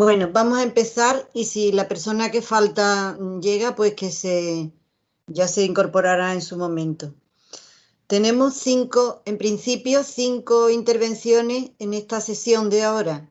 Bueno, vamos a empezar y si la persona que falta llega, pues que ya se incorporará en su momento. Tenemos en principio, 5 intervenciones en esta sesión de ahora.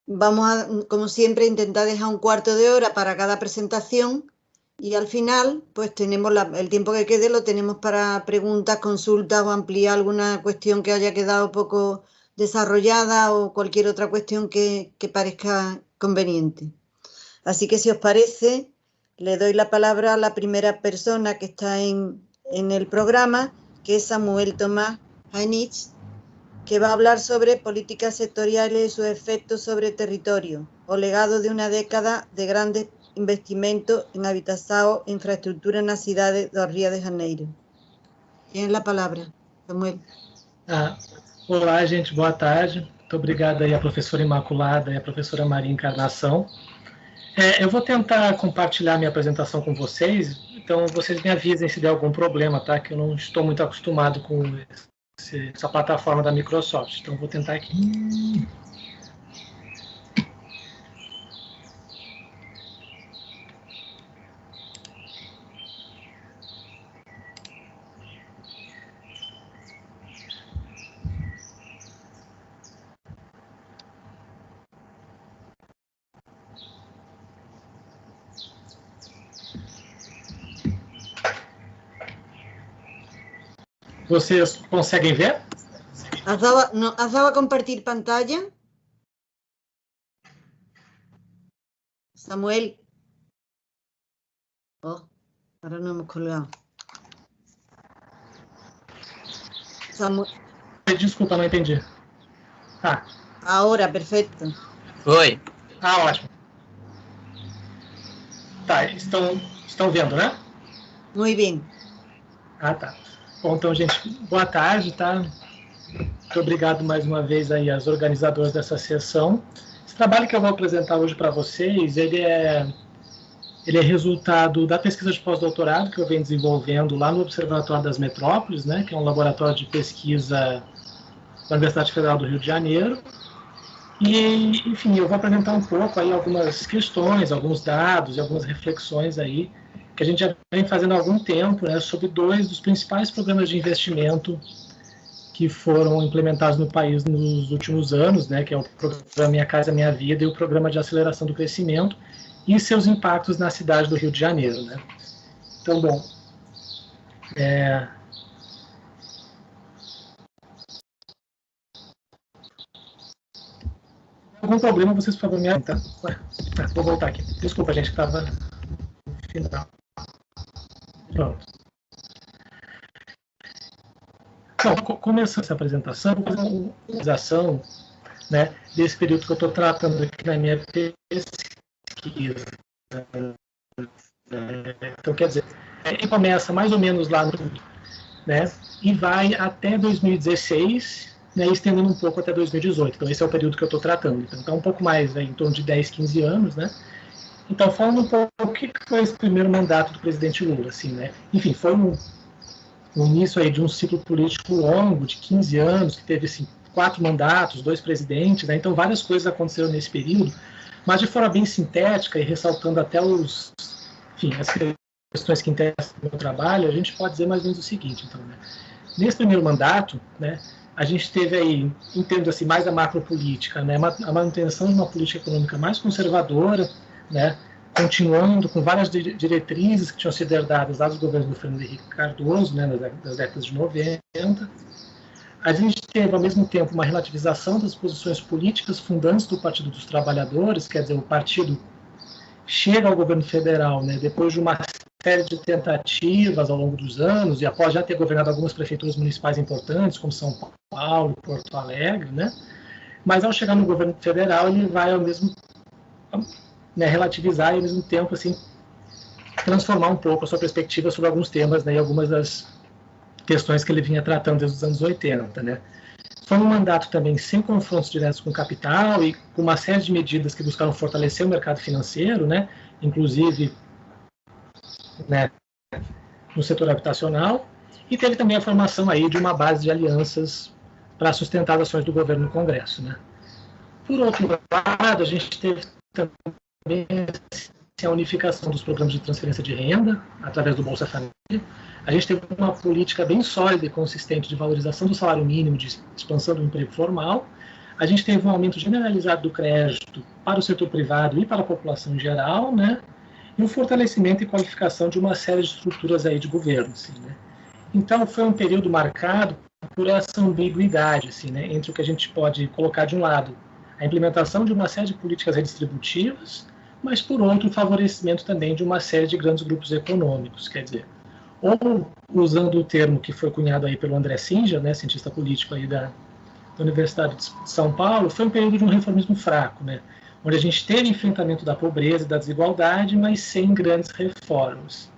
Vamos a, como siempre, intentar dejar un cuarto de hora para cada presentación y al final, pues tenemos el tiempo que quede lo tenemos para preguntas, consultas o ampliar alguna cuestión que haya quedado poco desarrollada o cualquier otra cuestión que parezca conveniente. Así que si os parece, le doy la palabra a la primera persona que está en el programa, que es Samuel Tomás Hainich, que va a hablar sobre políticas sectoriales y sus efectos sobre territorio, o legado de una década de grandes investimentos en habitação e infraestrutura na cidade do Rio de Janeiro. Tem a palavra, Samuel. Olá, gente, boa tarde. Muito obrigado aí à professora Imaculada e à professora Maria Encarnação. Eu vou tentar compartilhar minha apresentação com vocês, então vocês me avisem se der algum problema, tá? Que eu não estou muito acostumado com essa plataforma da Microsoft, então vou tentar aqui. Vocês conseguem ver? ¿Has dado a compartir pantalla? Samuel. Oh, ahora no hemos colgado. Samuel. Desculpa, não entendi. Ahora, perfeito. Oi. Ótimo. Tá, estão vendo, né? Muito bem. Tá. Bom, então, gente, boa tarde, tá? Muito obrigado mais uma vez aí às organizadoras dessa sessão. Esse trabalho que eu vou apresentar hoje para vocês, ele é resultado da pesquisa de pós-doutorado que eu venho desenvolvendo lá no Observatório das Metrópoles, né, que é um laboratório de pesquisa da Universidade Federal do Rio de Janeiro. E, enfim, eu vou apresentar um pouco aí algumas questões, alguns dados e algumas reflexões aí que a gente já vem fazendo há algum tempo, né, sobre 2 dos principais programas de investimento que foram implementados no país nos últimos anos, né, que é o programa Minha Casa Minha Vida e o Programa de Aceleração do Crescimento, e seus impactos na cidade do Rio de Janeiro, né. Então, bom, algum problema, vocês, por favor, me avisem, tá? Vou voltar aqui. Desculpa, gente, que estava no final. Pronto. Bom, começando essa apresentação, vou fazer uma organização, né, desse período que eu estou tratando aqui na minha pesquisa. Então, quer dizer, ele começa mais ou menos lá no, né, e vai até 2016, né, estendendo um pouco até 2018. Então, esse é o período que eu estou tratando. Então, está um pouco mais, né, em torno de 10, 15 anos, né. Então, falando um pouco o que foi esse primeiro mandato do presidente Lula, assim, né? Enfim, foi um início aí de um ciclo político longo, de 15 anos, que teve, assim, 4 mandatos, 2 presidentes, né? Então, várias coisas aconteceram nesse período, mas de forma bem sintética e ressaltando até as questões que interessam no meu trabalho, a gente pode dizer mais ou menos o seguinte, então, né? Nesse primeiro mandato, né, a gente teve aí, em termos assim, mais da macropolítica, né, a manutenção de uma política econômica mais conservadora, né, continuando com várias diretrizes que tinham sido herdadas lá dos governos do Fernando Henrique Cardoso, né, nas décadas de 90. A gente teve, ao mesmo tempo, uma relativização das posições políticas fundantes do Partido dos Trabalhadores, quer dizer, o partido chega ao governo federal, né, depois de uma série de tentativas ao longo dos anos, e após já ter governado algumas prefeituras municipais importantes, como São Paulo, Porto Alegre, né, mas ao chegar no governo federal, ele vai ao mesmo, né, relativizar e, ao mesmo tempo, assim, transformar um pouco a sua perspectiva sobre alguns temas, né, e algumas das questões que ele vinha tratando desde os anos 80, né. Foi um mandato também sem confrontos diretos com o capital e com uma série de medidas que buscaram fortalecer o mercado financeiro, né, inclusive, né, no setor habitacional, e teve também a formação aí de uma base de alianças para sustentar as ações do governo no Congresso, né. Por outro lado, a gente teve também a unificação dos programas de transferência de renda, através do Bolsa Família. A gente teve uma política bem sólida e consistente de valorização do salário mínimo, de expansão do emprego formal. A gente teve um aumento generalizado do crédito para o setor privado e para a população em geral, né? E um fortalecimento e qualificação de uma série de estruturas aí de governo, assim, né? Então, foi um período marcado por essa ambiguidade, assim, né, entre o que a gente pode colocar de um lado, a implementação de uma série de políticas redistributivas, mas, por outro, o favorecimento também de uma série de grandes grupos econômicos, quer dizer, ou usando o termo que foi cunhado aí pelo André Singer, né, cientista político aí da Universidade de São Paulo, foi um período de um reformismo fraco, né, onde a gente teve enfrentamento da pobreza e da desigualdade, mas sem grandes reformas.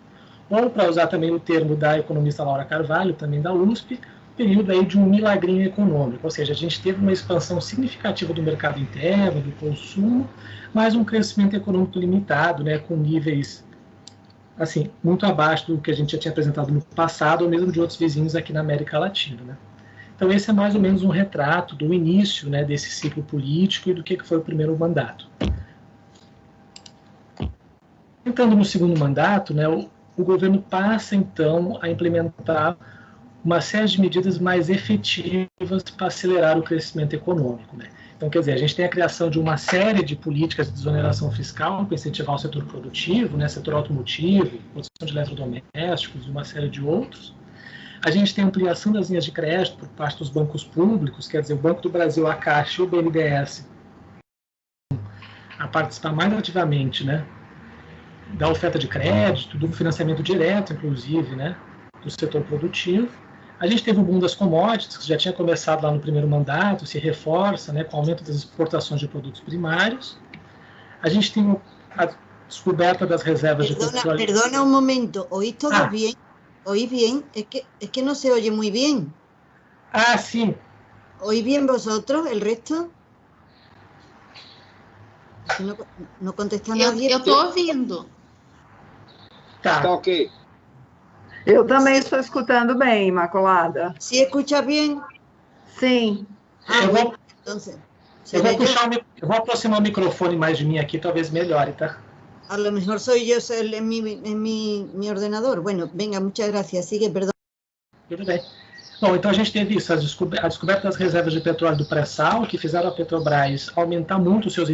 Ou, para usar também o termo da economista Laura Carvalho, também da USP, período aí de um milagrinho econômico, ou seja, a gente teve uma expansão significativa do mercado interno, do consumo, mas um crescimento econômico limitado, né, com níveis assim, muito abaixo do que a gente já tinha apresentado no passado, ou mesmo de outros vizinhos aqui na América Latina, né. Então, esse é mais ou menos um retrato do início, né, desse ciclo político e do que foi o primeiro mandato. Entrando no segundo mandato, né, o governo passa, então, a implementar uma série de medidas mais efetivas para acelerar o crescimento econômico, né. Então, quer dizer, a gente tem a criação de uma série de políticas de desoneração fiscal para incentivar o setor produtivo, né, setor automotivo, produção de eletrodomésticos e uma série de outros. A gente tem a ampliação das linhas de crédito por parte dos bancos públicos, quer dizer, o Banco do Brasil, a Caixa e o BNDES a participar mais ativamente, né, da oferta de crédito, do financiamento direto, inclusive, né, do setor produtivo. A gente teve o boom das commodities, que já tinha começado lá no primeiro mandato, se reforça, né, com o aumento das exportações de produtos primários. A gente tem a descoberta das reservas de petróleo. Perdona un momento, ¿oís todo bien? ¿Oís bien? Es que no se oye muy bien. Ah, sí. ¿Oís bien vosotros, el resto? Si no contesta nadie. Eu estou ouvindo. Tá ok. Eu também estou escutando bem, Imaculada. ¿Sí escucha bien? Sim. Ah, bueno, entonces. Eu vou aproximar o microfone mais de mim aqui, talvez melhore, tá? A lo mejor soy yo en mi ordenador. Bueno, venga, muchas gracias. Sigue, perdón. Tudo bem. Bom, então a gente teve isso, a descoberta das reservas de petróleo do pré-sal, que fizeram a Petrobras aumentar muito os seus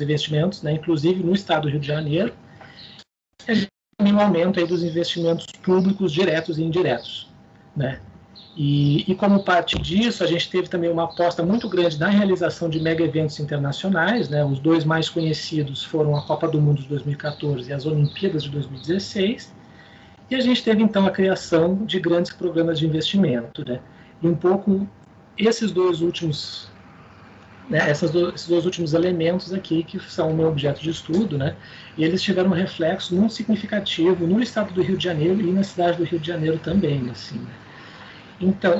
investimentos, né, inclusive no estado do Rio de Janeiro. A gente tem um aumento aí dos investimentos públicos diretos e indiretos, né? E como parte disso, a gente teve também uma aposta muito grande na realização de mega eventos internacionais, né? Os dois mais conhecidos foram a Copa do Mundo de 2014 e as Olimpíadas de 2016. E a gente teve, então, a criação de grandes programas de investimento, né? E um pouco esses dois últimos, né, esses dois últimos elementos aqui, que são o meu objeto de estudo, né? E eles tiveram um reflexo muito significativo no estado do Rio de Janeiro e na cidade do Rio de Janeiro também, assim, né? Então,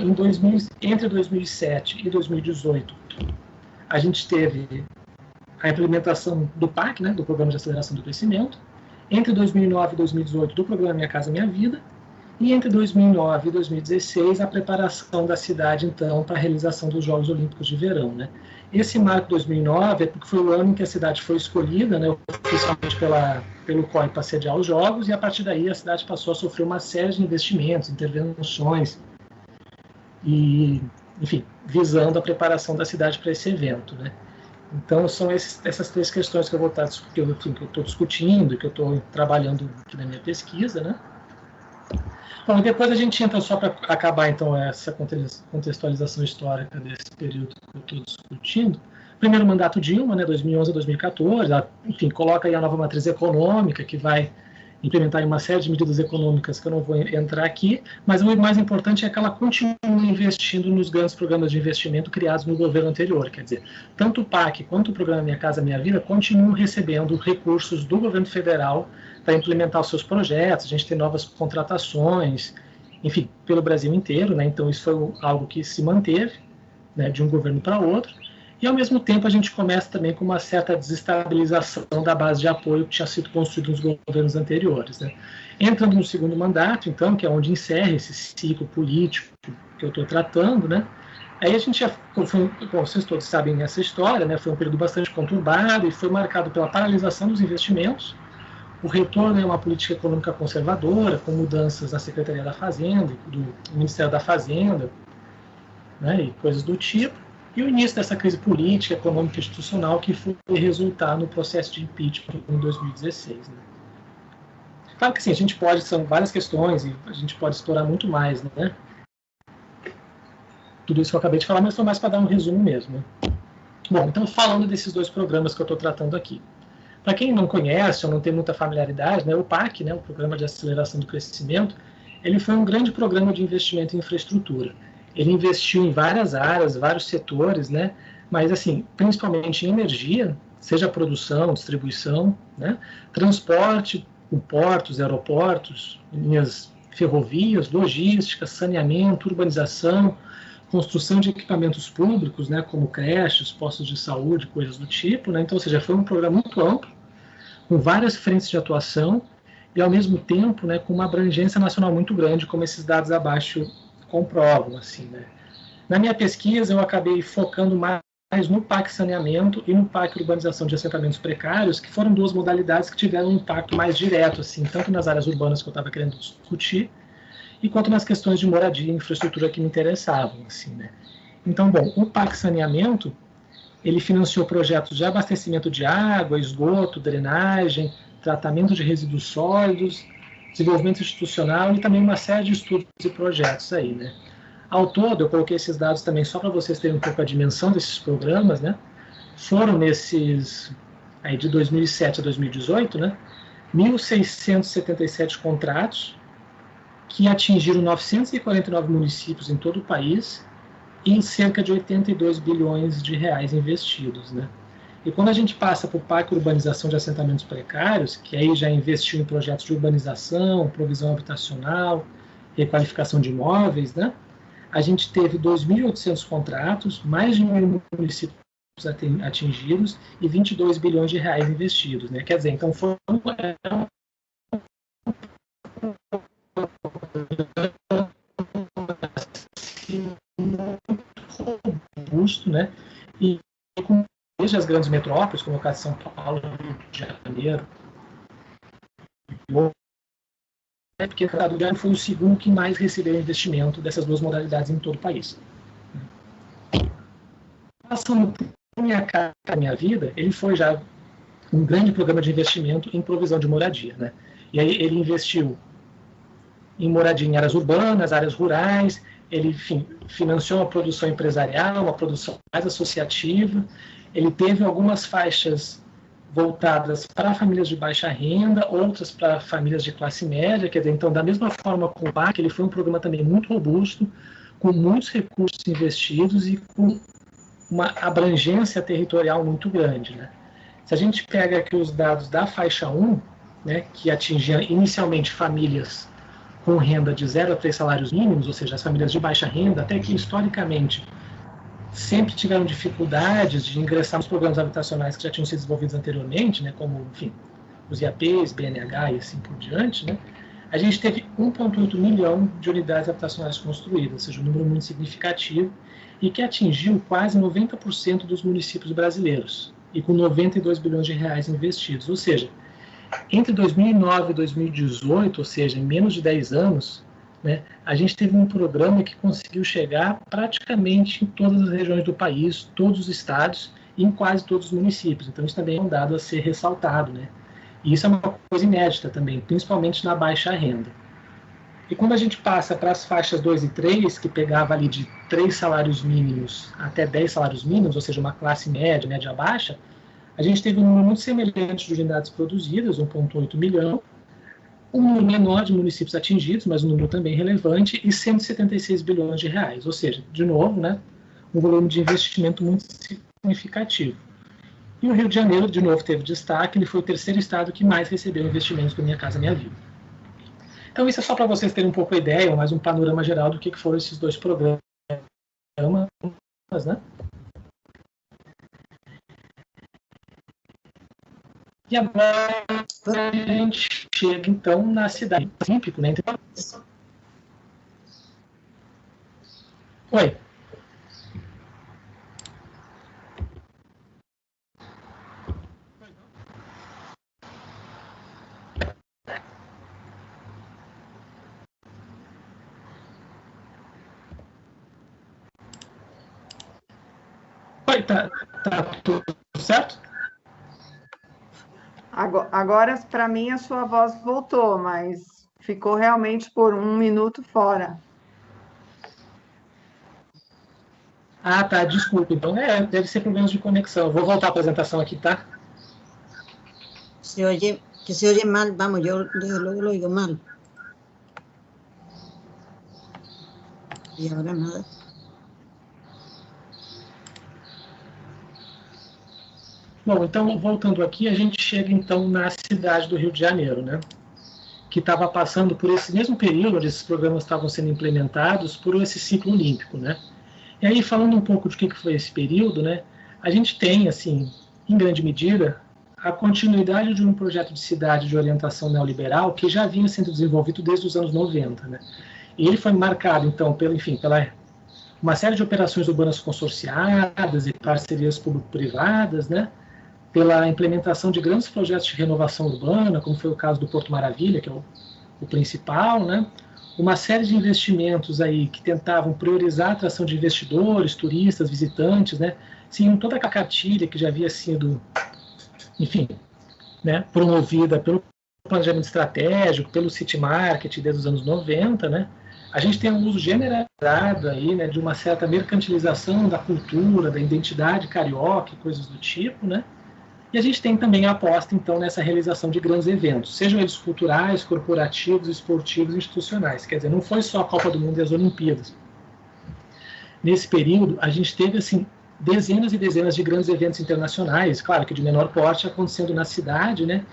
entre 2007 e 2018, a gente teve a implementação do PAC, né, do Programa de Aceleração do Crescimento, entre 2009 e 2018, do Programa Minha Casa Minha Vida, e entre 2009 e 2016, a preparação da cidade, então, para a realização dos Jogos Olímpicos de Verão, né. Esse marco 2009 é porque foi o ano em que a cidade foi escolhida, né, oficialmente pelo COI para sediar os Jogos, e a partir daí a cidade passou a sofrer uma série de investimentos, intervenções, e, enfim, visando a preparação da cidade para esse evento, né. Então, são essas três questões que eu estou discutindo, que eu estou trabalhando aqui na minha pesquisa, né. Bom, depois a gente entra, só para acabar, então, essa contextualização histórica desse período que eu estou discutindo. Primeiro mandato Dilma, né, 2011 a 2014, ela, enfim, coloca aí a nova matriz econômica, que vai implementar uma série de medidas econômicas que eu não vou entrar aqui, mas o mais importante é que ela continue investindo nos grandes programas de investimento criados no governo anterior, quer dizer, tanto o PAC quanto o Programa Minha Casa Minha Vida continuam recebendo recursos do governo federal para implementar os seus projetos, a gente tem novas contratações, enfim, pelo Brasil inteiro, né? Então isso foi algo que se manteve, né, de um governo para outro. E, ao mesmo tempo, a gente começa também com uma certa desestabilização da base de apoio que tinha sido construída nos governos anteriores, né? Entrando no segundo mandato, então, que é onde encerra esse ciclo político que eu estou tratando, né? Aí a gente bom, vocês todos sabem essa história, né? Foi um período bastante conturbado e foi marcado pela paralisação dos investimentos. O retorno é uma política econômica conservadora, com mudanças na Secretaria da Fazenda, do Ministério da Fazenda, né, e coisas do tipo. E o início dessa crise política, econômica e institucional que foi resultar no processo de impeachment em 2016. Né? Claro que sim, são várias questões e a gente pode explorar muito mais, né? Tudo isso que eu acabei de falar, mas foi mais para dar um resumo mesmo. Né? Bom, então falando desses dois programas que eu estou tratando aqui. Para quem não conhece ou não tem muita familiaridade, né, o PAC, né, o Programa de Aceleração do Crescimento, ele foi um grande programa de investimento em infraestrutura. Ele investiu em várias áreas, vários setores, né, mas assim, principalmente em energia, seja produção, distribuição, né, transporte, portos, aeroportos, linhas ferrovias, logística, saneamento, urbanização, construção de equipamentos públicos, né, como creches, postos de saúde, coisas do tipo, né? Então, ou seja, foi um programa muito amplo, com várias frentes de atuação e, ao mesmo tempo, né, com uma abrangência nacional muito grande, como esses dados abaixo comprovam, assim, né? Na minha pesquisa, eu acabei focando mais no PAC Saneamento e no PAC Urbanização de Assentamentos Precários, que foram duas modalidades que tiveram um impacto mais direto, assim, tanto nas áreas urbanas que eu estava querendo discutir, e quanto nas questões de moradia e infraestrutura que me interessavam. Assim, né? Então, bom, o PAC Saneamento, ele financiou projetos de abastecimento de água, esgoto, drenagem, tratamento de resíduos sólidos, desenvolvimento institucional e também uma série de estudos e projetos aí, né? Ao todo, eu coloquei esses dados também só para vocês terem um pouco a dimensão desses programas, né? Foram nesses, aí de 2007 a 2018, né? 1.677 contratos, que atingiram 949 municípios em todo o país e em cerca de 82 bilhões de reais investidos. Né? E quando a gente passa para o PAC Urbanização de Assentamentos Precários, que aí já investiu em projetos de urbanização, provisão habitacional, requalificação de imóveis, né? A gente teve 2.800 contratos, mais de 1.000 municípios atingidos e 22 bilhões de reais investidos. Né? Quer dizer, então foi robusto, né? E com desde as grandes metrópoles, como o caso de São Paulo, Rio de Janeiro, porque o Estado do Rio foi o segundo que mais recebeu investimento dessas duas modalidades em todo o país. Passando por minha vida, ele foi já um grande programa de investimento em provisão de moradia, né? E aí ele investiu em moradia em áreas urbanas, áreas rurais, ele, enfim, financiou uma produção empresarial, uma produção mais associativa, ele teve algumas faixas voltadas para famílias de baixa renda, outras para famílias de classe média, quer dizer, então, da mesma forma com o PAC, ele foi um programa também muito robusto, com muitos recursos investidos e com uma abrangência territorial muito grande, né? Se a gente pega aqui os dados da faixa 1, né, que atingia inicialmente famílias com renda de 0 a 3 salários mínimos, ou seja, as famílias de baixa renda, até que historicamente sempre tiveram dificuldades de ingressar nos programas habitacionais que já tinham sido desenvolvidos anteriormente, né, como, enfim, os IAPs, BNH e assim por diante, né, a gente teve 1,8 milhão de unidades habitacionais construídas, ou seja, um número muito significativo, e que atingiu quase 90% dos municípios brasileiros, e com 92 bilhões de reais investidos, ou seja, entre 2009 e 2018, ou seja, em menos de 10 anos, né, a gente teve um programa que conseguiu chegar praticamente em todas as regiões do país, todos os estados e em quase todos os municípios. Então, isso também é um dado a ser ressaltado, né? E isso é uma coisa inédita também, principalmente na baixa renda. E quando a gente passa para as faixas 2 e 3, que pegava ali de 3 salários mínimos até 10 salários mínimos, ou seja, uma classe média, média baixa, a gente teve um número muito semelhante de unidades produzidas, 1,8 milhão, um número menor de municípios atingidos, mas um número também relevante, e 176 bilhões de reais. Ou seja, de novo, né, um volume de investimento muito significativo. E o Rio de Janeiro, de novo, teve destaque, ele foi o terceiro estado que mais recebeu investimentos do Minha Casa Minha Vida. Então, isso é só para vocês terem um pouco a ideia, mais um panorama geral do que foram esses dois programas, né? E agora a gente chega, então, na cidade olímpica, né? Oi. Oi, tá tudo certo? Agora, para mim, a sua voz voltou, mas ficou realmente por 1 minuto fora. Ah, tá, desculpa. Então, deve ser problemas de conexão. Eu vou voltar a apresentação aqui, tá? Que se oye mal, vamos, yo desde luego lo oigo mal. Y ahora nada. Bom, então, voltando aqui, a gente chega, então, na cidade do Rio de Janeiro, né? Que estava passando por esse mesmo período onde esses programas estavam sendo implementados por esse ciclo olímpico, né? E aí, falando um pouco de que foi esse período, né? A gente tem, assim, em grande medida, a continuidade de um projeto de cidade de orientação neoliberal que já vinha sendo desenvolvido desde os anos 90, né? E ele foi marcado, então, pela uma série de operações urbanas consorciadas e parcerias público-privadas, né? Pela implementação de grandes projetos de renovação urbana, como foi o caso do Porto Maravilha, que é o principal, né? Uma série de investimentos aí que tentavam priorizar a atração de investidores, turistas, visitantes, né? Sim, toda a cartilha que já havia sido, enfim, né, promovida pelo planejamento estratégico, pelo city market desde os anos 90, né? A gente tem um uso generalizado aí, né, de uma certa mercantilização da cultura, da identidade carioca e coisas do tipo, né? E a gente tem também a aposta, então, nessa realização de grandes eventos, sejam eles culturais, corporativos, esportivos, institucionais. Quer dizer, não foi só a Copa do Mundo e as Olimpíadas. Nesse período, a gente teve, assim, dezenas e dezenas de grandes eventos internacionais, claro que de menor porte, acontecendo na cidade, né?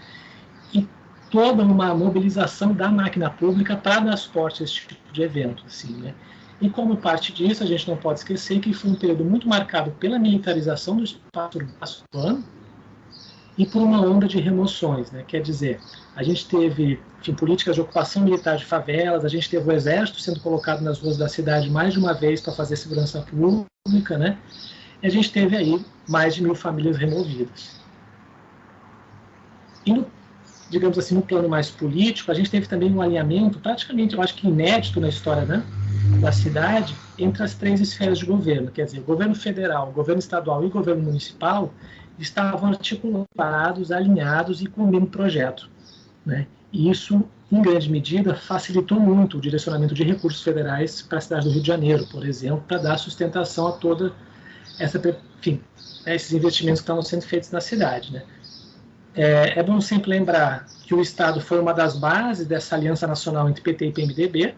E toda uma mobilização da máquina pública para dar suporte a esse tipo de evento, assim, né? E como parte disso, a gente não pode esquecer que foi um período muito marcado pela militarização do espaço urbano, e por uma onda de remoções, né? Quer dizer, a gente teve, enfim, políticas de ocupação militar de favelas, a gente teve o exército sendo colocado nas ruas da cidade mais de uma vez para fazer segurança pública, né? E a gente teve aí mais de 1.000 famílias removidas. E, digamos assim, no plano mais político, a gente teve também um alinhamento praticamente, eu acho que inédito na história, né, da cidade, entre as 3 esferas de governo, quer dizer, o governo federal, o governo estadual e o governo municipal estavam articulados, alinhados e com o mesmo projeto, né? E isso, em grande medida, facilitou muito o direcionamento de recursos federais para a cidade do Rio de Janeiro, por exemplo, para dar sustentação a toda essa, enfim, esses investimentos que estavam sendo feitos na cidade, né? É bom sempre lembrar que o Estado foi uma das bases dessa aliança nacional entre PT e PMDB,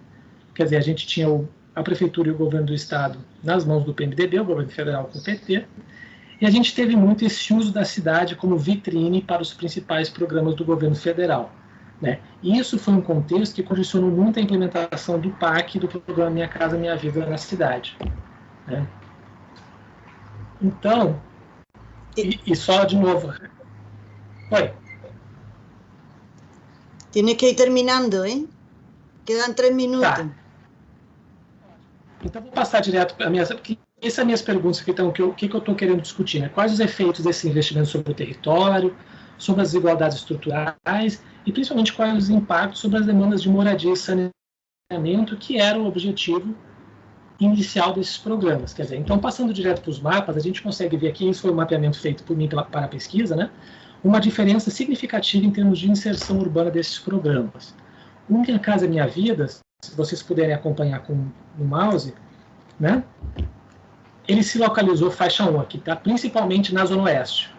quer dizer, a gente tinha a Prefeitura e o governo do Estado nas mãos do PMDB, o governo federal com o PT, e a gente teve muito esse uso da cidade como vitrine para os principais programas do governo federal, né? E isso foi um contexto que condicionou muito a implementação do PAC, do programa Minha Casa Minha Vida na cidade, né? Então, e só de novo... Oi. Tienes que ir terminando, ¿eh? Quedan 3 minutos. Tá. Então, vou passar direto para minhas... Essas são minhas perguntas aqui, então, o que eu estou querendo discutir, né? Quais os efeitos desse investimento sobre o território, sobre as desigualdades estruturais e, principalmente, quais os impactos sobre as demandas de moradia e saneamento, que era o objetivo inicial desses programas. Quer dizer, então, passando direto para os mapas, a gente consegue ver aqui, isso foi um mapeamento feito por mim para a pesquisa, né? Uma diferença significativa em termos de inserção urbana desses programas. O Minha Casa Minha Vida, se vocês puderem acompanhar no mouse, né? Ele se localizou, faixa 1 aqui, tá? Principalmente na Zona Oeste.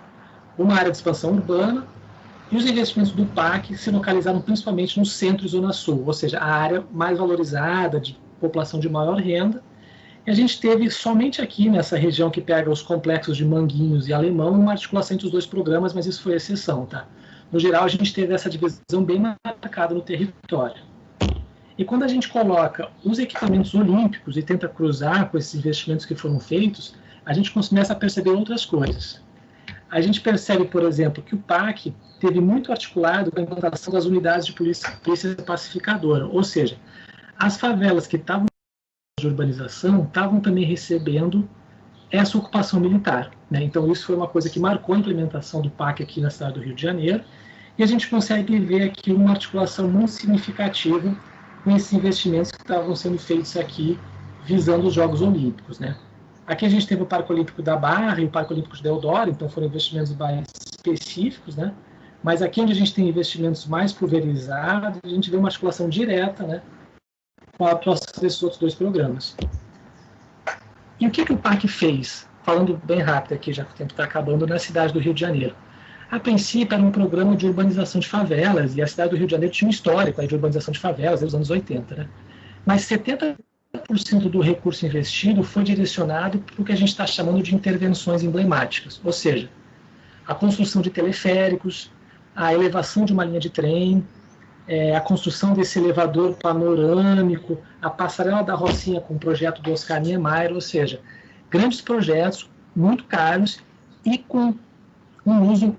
Uma área de expansão urbana, e os investimentos do PAC se localizaram principalmente no centro e Zona Sul, ou seja, a área mais valorizada, de população de maior renda. E a gente teve somente aqui, nessa região que pega os complexos de Manguinhos e Alemão, uma articulação entre os 2 programas, mas isso foi exceção, tá? No geral, a gente teve essa divisão bem marcada no território. E quando a gente coloca os equipamentos olímpicos e tenta cruzar com esses investimentos que foram feitos, a gente começa a perceber outras coisas. A gente percebe, por exemplo, que o PAC teve muito articulado com a implantação das unidades de polícia pacificadora, ou seja, as favelas que estavam de urbanização estavam também recebendo essa ocupação militar, né? Então, isso foi uma coisa que marcou a implementação do PAC aqui na cidade do Rio de Janeiro, e a gente consegue ver aqui uma articulação muito significativa com esses investimentos que estavam sendo feitos aqui visando os Jogos Olímpicos, né? Aqui a gente teve o Parque Olímpico da Barra e o Parque Olímpico de Deodoro, então foram investimentos mais específicos, né? Mas aqui onde a gente tem investimentos mais pulverizados, a gente vê uma articulação direta, né, com a atuação desses outros dois programas. E o que o parque fez? Falando bem rápido aqui, já que o tempo está acabando, na cidade do Rio de Janeiro. A princípio era um programa de urbanização de favelas, e a cidade do Rio de Janeiro tinha um histórico aí de urbanização de favelas, nos anos 80, né? Mas 70% do recurso investido foi direcionado para o que a gente está chamando de intervenções emblemáticas, ou seja, a construção de teleféricos, a elevação de uma linha de trem, a construção desse elevador panorâmico, a passarela da Rocinha com o projeto do Oscar Niemeyer, ou seja, grandes projetos, muito caros e com um uso,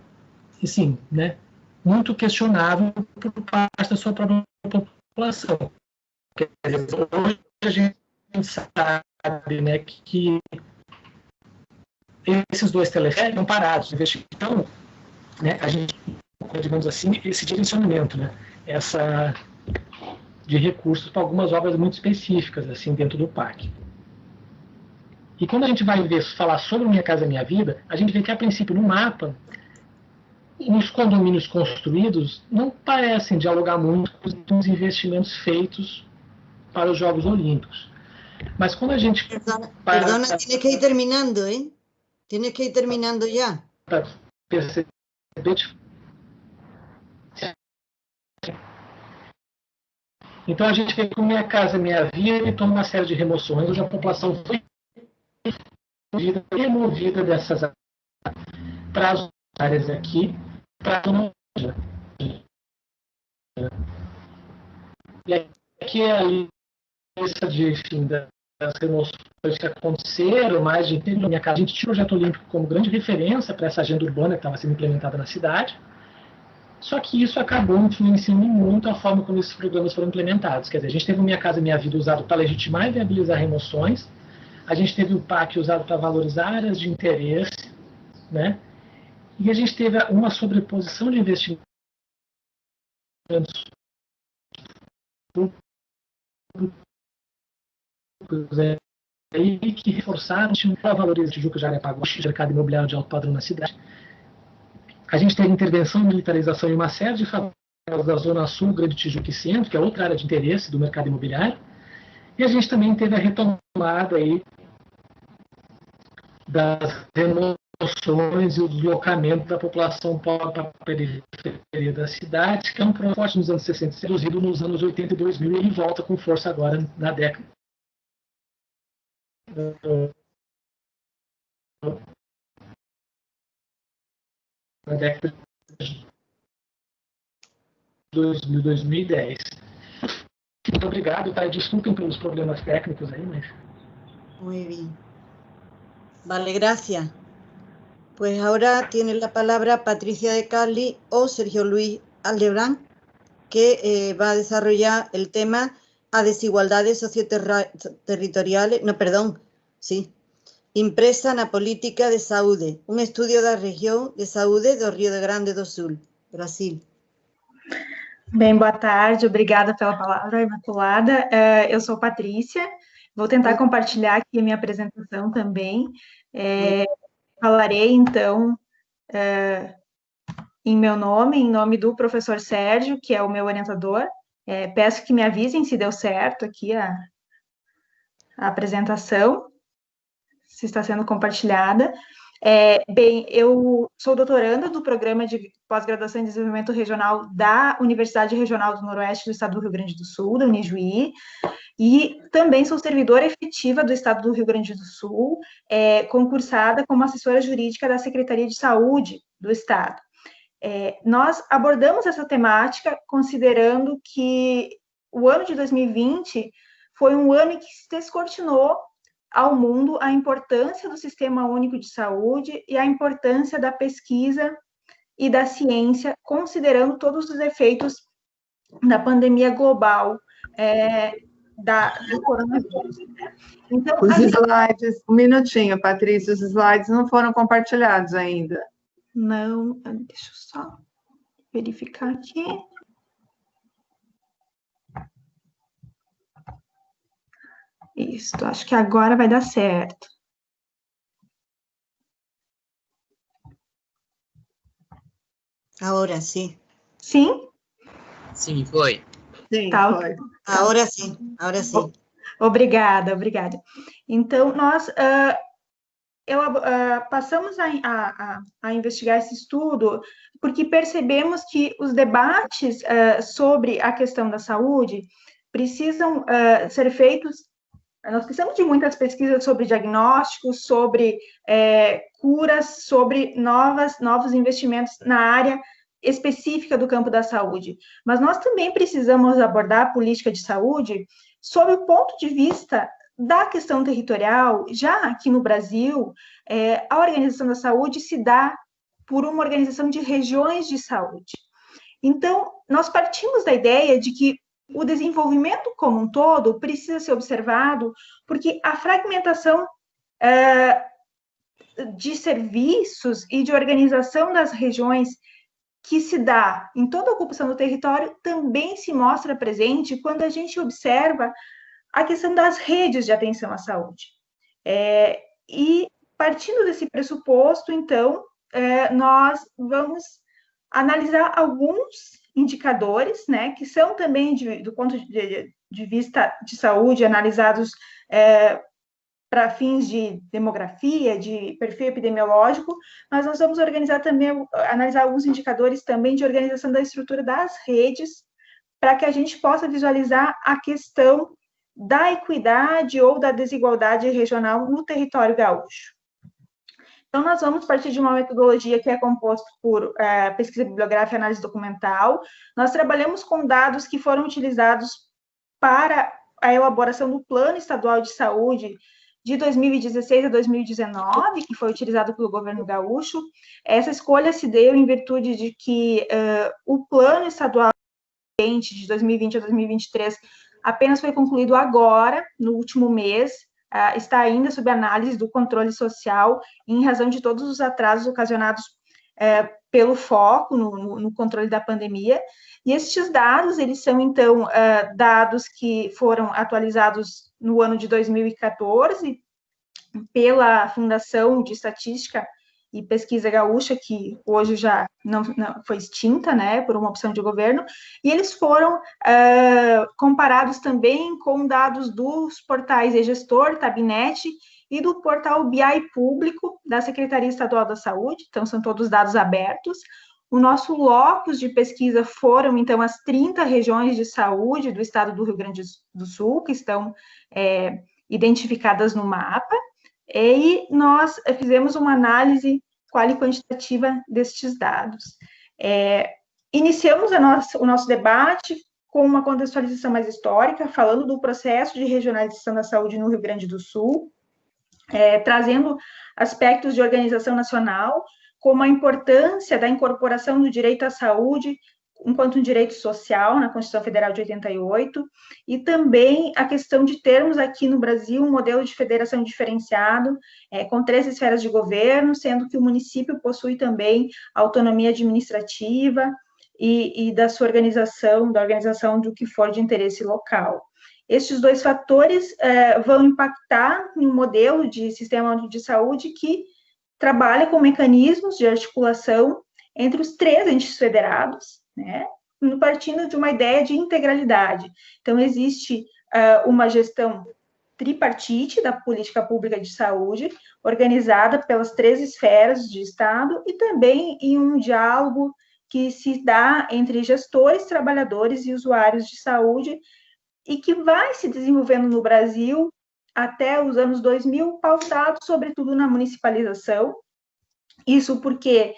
assim, né, muito questionável por parte da sua própria população. Quer dizer, hoje a gente sabe, né, que esses dois teleféricos estão parados. Então, né, a gente, digamos assim, esse direcionamento, né, de recursos para algumas obras muito específicas, assim, dentro do PAC. E quando a gente vai falar sobre Minha Casa Minha Vida, a gente vê que, a princípio, no mapa, os condomínios construídos não parecem dialogar muito com os investimentos feitos para os Jogos Olímpicos. Mas quando a gente... Perdona, tienes que ir terminando, ¿eh? Tienes que ir terminando ya. Para perceber... Então a gente vê que o Minha Casa Minha Vida e toma uma série de remoções, onde a população foi removida dessas para as áreas aqui, para a zona. E aqui é a lista de, enfim, das remoções que aconteceram, mais de Minha Casa. A gente tinha o Projeto Olímpico como grande referência para essa agenda urbana que estava sendo implementada na cidade. Só que isso acabou influenciando muito a forma como esses programas foram implementados. Quer dizer, a gente teve o Minha Casa Minha Vida usado para legitimar e viabilizar remoções, a gente teve o PAC usado para valorizar áreas de interesse, né? E a gente teve uma sobreposição de investimentos aí que reforçaram a valorização de Tijuca, Jacarepaguá, de mercado imobiliário de alto padrão na cidade. A gente teve intervenção e militarização em uma série de favelas da Zona Sul, Grande Tijuca e Centro, que é outra área de interesse do mercado imobiliário. E a gente também teve a retomada aí das remoções e o deslocamento da população para a periferia da cidade, que é um processo nos anos 60 reduzido nos anos 80 e 2000, e ele volta com força agora na década de 2000, 2010. Muito obrigado, tá? Desculpem pelos problemas técnicos aí, mas... Muy bien. Vale, gracias. Pues ahora tiene la palabra Patricia de Carli o Sergio Luis Aldebrán, que va a desarrollar el tema a desigualdades socioterritoriales, impresa na política de saúde, um estudo da região de saúde do Rio Grande do Sul, Brasil. Bem, boa tarde, obrigada pela palavra, Imaculada. Eu sou Patrícia, vou tentar compartilhar aqui a minha apresentação também. Falarei, então, em meu nome, em nome do professor Sérgio, que é o meu orientador. Peço que me avisem se deu certo aqui a apresentação, se está sendo compartilhada. Bem, eu sou doutoranda do Programa de Pós-Graduação em Desenvolvimento Regional da Universidade Regional do Noroeste do Estado do Rio Grande do Sul, da Unijuí, e também sou servidora efetiva do Estado do Rio Grande do Sul, concursada como assessora jurídica da Secretaria de Saúde do Estado. Nós abordamos essa temática considerando que o ano de 2020 foi um ano em que se descortinou ao mundo a importância do Sistema Único de Saúde e a importância da pesquisa e da ciência, considerando todos os efeitos da pandemia global do coronavírus. Então, os slides, um minutinho, Patrícia, os slides não foram compartilhados ainda. Não, deixa eu só verificar aqui. Isso, acho que agora vai dar certo. Ahora sí. Sim? Sim, foi. Sim, Tá. foi. Ahora sí, ahora sí. Obrigada. Então, nós passamos a investigar esse estudo porque percebemos que os debates sobre a questão da saúde precisam ser feitos. Nós precisamos de muitas pesquisas sobre diagnósticos, sobre curas, sobre novos investimentos na área específica do campo da saúde. Mas nós também precisamos abordar a política de saúde sob o ponto de vista da questão territorial. Já aqui no Brasil, a organização da saúde se dá por uma organização de regiões de saúde. Então, nós partimos da ideia de que o desenvolvimento como um todo precisa ser observado, porque a fragmentação de serviços e de organização das regiões que se dá em toda a ocupação do território também se mostra presente quando a gente observa a questão das redes de atenção à saúde. E partindo desse pressuposto, então, nós vamos analisar alguns indicadores, né, que são também, do ponto de vista de saúde, analisados para fins de demografia, de perfil epidemiológico, mas nós vamos analisar alguns indicadores também de organização da estrutura das redes, para que a gente possa visualizar a questão da equidade ou da desigualdade regional no território gaúcho. Então, nós vamos partir de uma metodologia que é composta por pesquisa bibliográfica e análise documental. Nós trabalhamos com dados que foram utilizados para a elaboração do Plano Estadual de Saúde de 2016 a 2019, que foi utilizado pelo governo gaúcho. Essa escolha se deu em virtude de que o Plano Estadual de 2020 a 2023 apenas foi concluído agora, no último mês, está ainda sob análise do controle social, em razão de todos os atrasos ocasionados pelo foco no controle da pandemia. E estes dados, eles são, então, dados que foram atualizados no ano de 2014 pela Fundação de Estatística e Pesquisa Gaúcha, que hoje já não foi extinta, né, por uma opção de governo, e eles foram comparados também com dados dos portais eGestor, Tabinete, e do portal BI Público da Secretaria Estadual da Saúde. Então, são todos dados abertos. O nosso locus de pesquisa foram, então, as 30 regiões de saúde do estado do Rio Grande do Sul, que estão identificadas no mapa, e nós fizemos uma análise qual e quantitativa destes dados. Iniciamos o nosso debate com uma contextualização mais histórica, falando do processo de regionalização da saúde no Rio Grande do Sul, trazendo aspectos de organização nacional, como a importância da incorporação do direito à saúde enquanto um direito social na Constituição Federal de 88, e também a questão de termos aqui no Brasil um modelo de federação diferenciado, com 3 esferas de governo, sendo que o município possui também autonomia administrativa e da sua organização, da organização do que for de interesse local. Estes 2 fatores vão impactar no modelo de sistema de saúde que trabalha com mecanismos de articulação entre os 3 entes federados, né, partindo de uma ideia de integralidade. Então, existe uma gestão tripartite da política pública de saúde, organizada pelas 3 esferas de Estado, e também em um diálogo que se dá entre gestores, trabalhadores e usuários de saúde, e que vai se desenvolvendo no Brasil até os anos 2000, pautado sobretudo na municipalização. Isso porque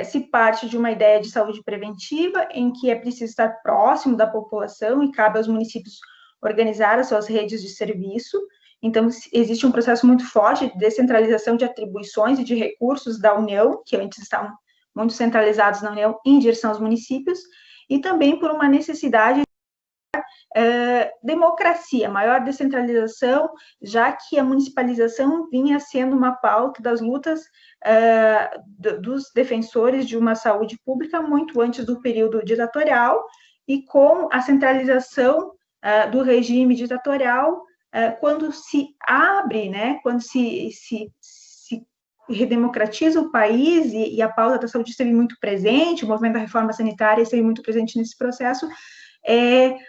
se parte de uma ideia de saúde preventiva, em que é preciso estar próximo da população e cabe aos municípios organizar as suas redes de serviço. Então, existe um processo muito forte de descentralização de atribuições e de recursos da União, que antes estavam muito centralizados na União, em direção aos municípios, e também por uma necessidade de democracia, maior descentralização, já que a municipalização vinha sendo uma pauta das lutas dos defensores de uma saúde pública muito antes do período ditatorial, e com a centralização do regime ditatorial, quando se abre, né, quando se redemocratiza o país, e a pauta da saúde esteve muito presente, o movimento da reforma sanitária esteve muito presente nesse processo,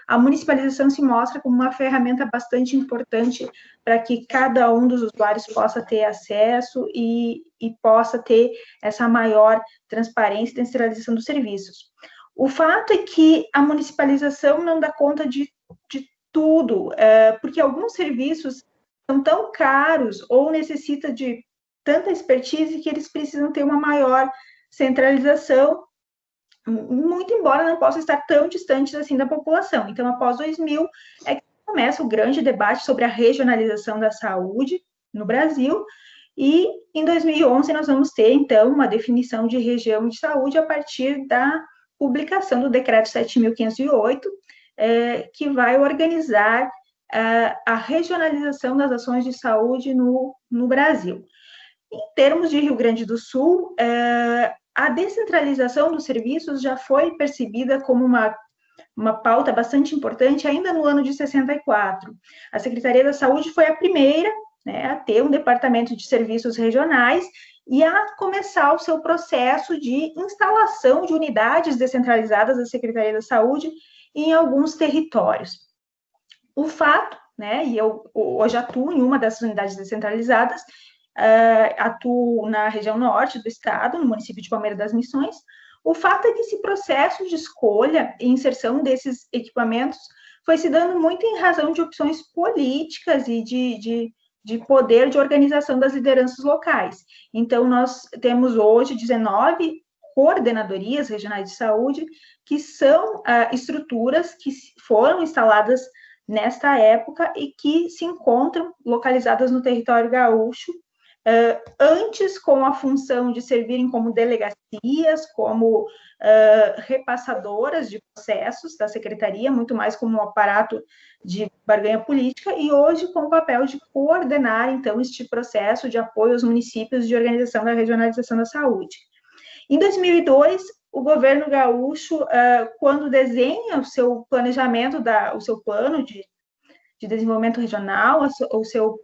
a municipalização se mostra como uma ferramenta bastante importante para que cada um dos usuários possa ter acesso e possa ter essa maior transparência e descentralização dos serviços. O fato é que a municipalização não dá conta de tudo, porque alguns serviços são tão caros ou necessitam de tanta expertise que eles precisam ter uma maior centralização, muito embora não possam estar tão distantes assim da população. Então, após 2000, é que começa o grande debate sobre a regionalização da saúde no Brasil, e em 2011 nós vamos ter, então, uma definição de região de saúde a partir da publicação do Decreto 7.508, que vai organizar a regionalização das ações de saúde no Brasil. Em termos de Rio Grande do Sul, a descentralização dos serviços já foi percebida como uma pauta bastante importante ainda no ano de 64. A Secretaria da Saúde foi a primeira, né, a ter um departamento de serviços regionais e a começar o seu processo de instalação de unidades descentralizadas da Secretaria da Saúde em alguns territórios. O fato, né, e eu hoje atuo em uma dessas unidades descentralizadas, atuo na região norte do estado, no município de Palmeira das Missões. O fato é que esse processo de escolha e inserção desses equipamentos foi se dando muito em razão de opções políticas e de poder de organização das lideranças locais. Então, nós temos hoje 19 coordenadorias regionais de saúde, que são estruturas que foram instaladas nesta época e que se encontram localizadas no território gaúcho, antes com a função de servirem como delegacias, como repassadoras de processos da secretaria, muito mais como um aparato de barganha política, e hoje com o papel de coordenar, então, este processo de apoio aos municípios de organização da regionalização da saúde. Em 2002, o governo gaúcho, quando desenha o seu planejamento, o seu plano de desenvolvimento regional, o seu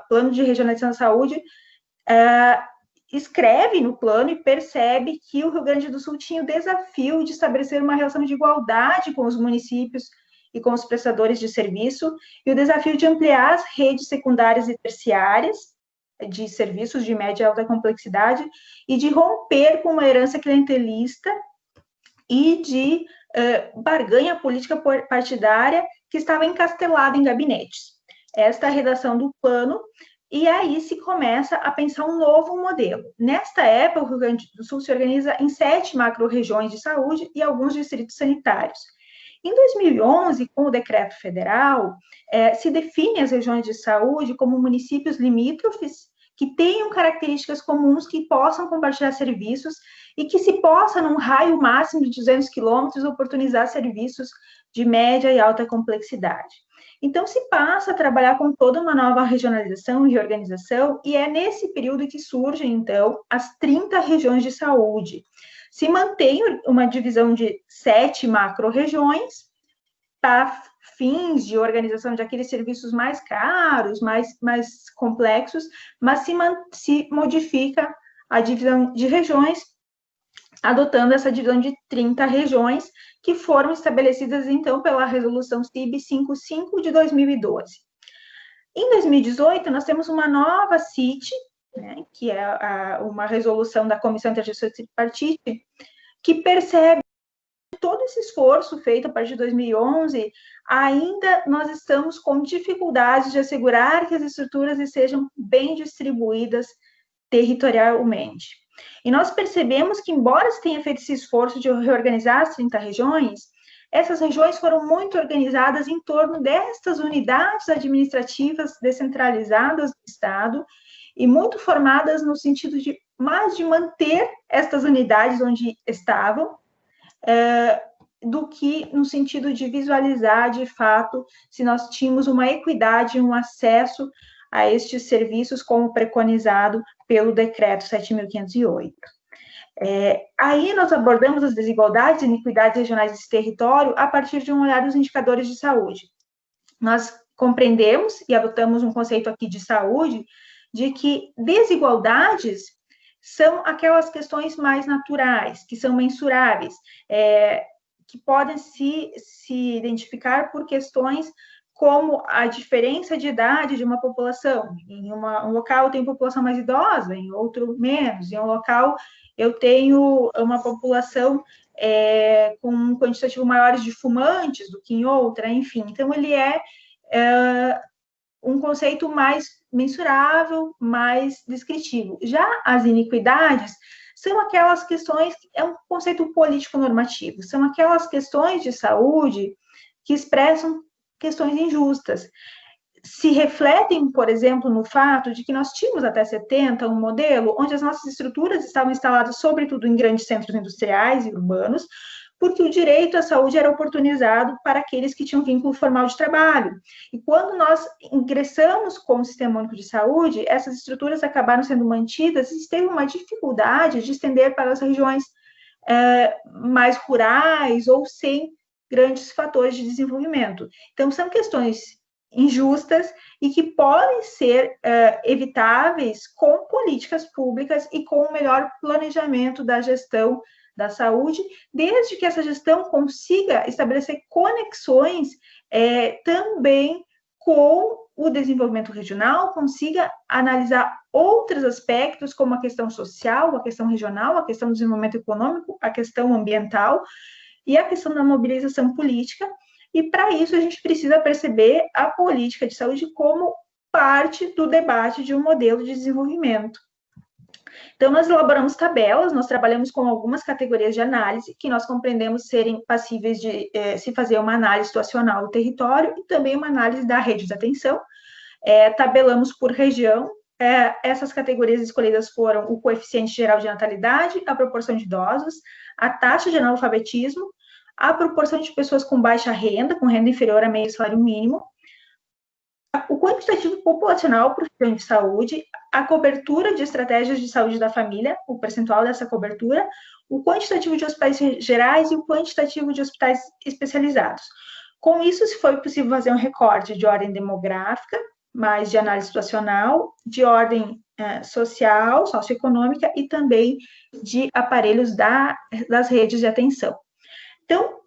plano de regionalização da saúde, escreve no plano e percebe que o Rio Grande do Sul tinha o desafio de estabelecer uma relação de igualdade com os municípios e com os prestadores de serviço, e o desafio de ampliar as redes secundárias e terciárias de serviços de média e alta complexidade, e de romper com uma herança clientelista e de barganha política partidária que estava encastelada em gabinetes. Esta é a redação do plano, e aí se começa a pensar um novo modelo. Nesta época, o Rio Grande do Sul se organiza em 7 macro-regiões de saúde e alguns distritos sanitários. Em 2011, com o decreto federal, se define as regiões de saúde como municípios limítrofes que tenham características comuns, que possam compartilhar serviços e que se possa, num raio máximo de 200 quilômetros, oportunizar serviços de média e alta complexidade. Então, se passa a trabalhar com toda uma nova regionalização e reorganização, e é nesse período que surgem, então, as 30 regiões de saúde. Se mantém uma divisão de 7 macro-regiões para fins de organização de aqueles serviços mais caros, mais complexos, mas se modifica a divisão de regiões, adotando essa divisão de 30 regiões, que foram estabelecidas, então, pela Resolução CIB 55 de 2012. Em 2018, nós temos uma nova CIT, né, que é uma resolução da Comissão Intergestão Tripartite, que percebe todo esse esforço feito a partir de 2011, ainda nós estamos com dificuldades de assegurar que as estruturas sejam bem distribuídas territorialmente. E nós percebemos que, embora se tenha feito esse esforço de reorganizar as 30 regiões, essas regiões foram muito organizadas em torno destas unidades administrativas descentralizadas do Estado e muito formadas no sentido de mais de manter estas unidades onde estavam, do que no sentido de visualizar, de fato, se nós tínhamos uma equidade, um acesso a estes serviços como preconizado pelo Decreto 7.508. Aí nós abordamos as desigualdades e iniquidades regionais desse território a partir de um olhar dos indicadores de saúde. Nós compreendemos e adotamos um conceito aqui de saúde, de que desigualdades são aquelas questões mais naturais, que são mensuráveis, que podem se identificar por questões como a diferença de idade de uma população. Em um local eu tenho população mais idosa, em outro menos. Em um local eu tenho uma população com um quantitativo maior de fumantes do que em outra, enfim. Então, ele é um conceito mais mensurável, mais descritivo. Já as iniquidades são aquelas questões, é um conceito político-normativo, são aquelas questões de saúde que expressam questões injustas. Se refletem, por exemplo, no fato de que nós tínhamos até 70 um modelo onde as nossas estruturas estavam instaladas, sobretudo em grandes centros industriais e urbanos, porque o direito à saúde era oportunizado para aqueles que tinham vínculo formal de trabalho. E quando nós ingressamos com o Sistema Único de Saúde, essas estruturas acabaram sendo mantidas e teve uma dificuldade de estender para as regiões mais rurais ou sem grandes fatores de desenvolvimento. Então, são questões injustas e que podem ser evitáveis com políticas públicas e com o melhor planejamento da gestão da saúde, desde que essa gestão consiga estabelecer conexões também com o desenvolvimento regional, consiga analisar outros aspectos, como a questão social, a questão regional, a questão do desenvolvimento econômico, a questão ambiental e a questão da mobilização política. E, para isso, a gente precisa perceber a política de saúde como parte do debate de um modelo de desenvolvimento. Então, nós elaboramos tabelas, nós trabalhamos com algumas categorias de análise que nós compreendemos serem passíveis de se fazer uma análise situacional do território e também uma análise da rede de atenção. Tabelamos por região. Essas categorias escolhidas foram o coeficiente geral de natalidade, a proporção de idosos, a taxa de analfabetismo, a proporção de pessoas com baixa renda, com renda inferior a meio salário mínimo, o quantitativo populacional por região de saúde, a cobertura de estratégias de saúde da família, o percentual dessa cobertura, o quantitativo de hospitais gerais e o quantitativo de hospitais especializados. Com isso, se foi possível fazer um recorte de ordem demográfica, mais de análise situacional, de ordem social, socioeconômica e também de aparelhos das redes de atenção. Então,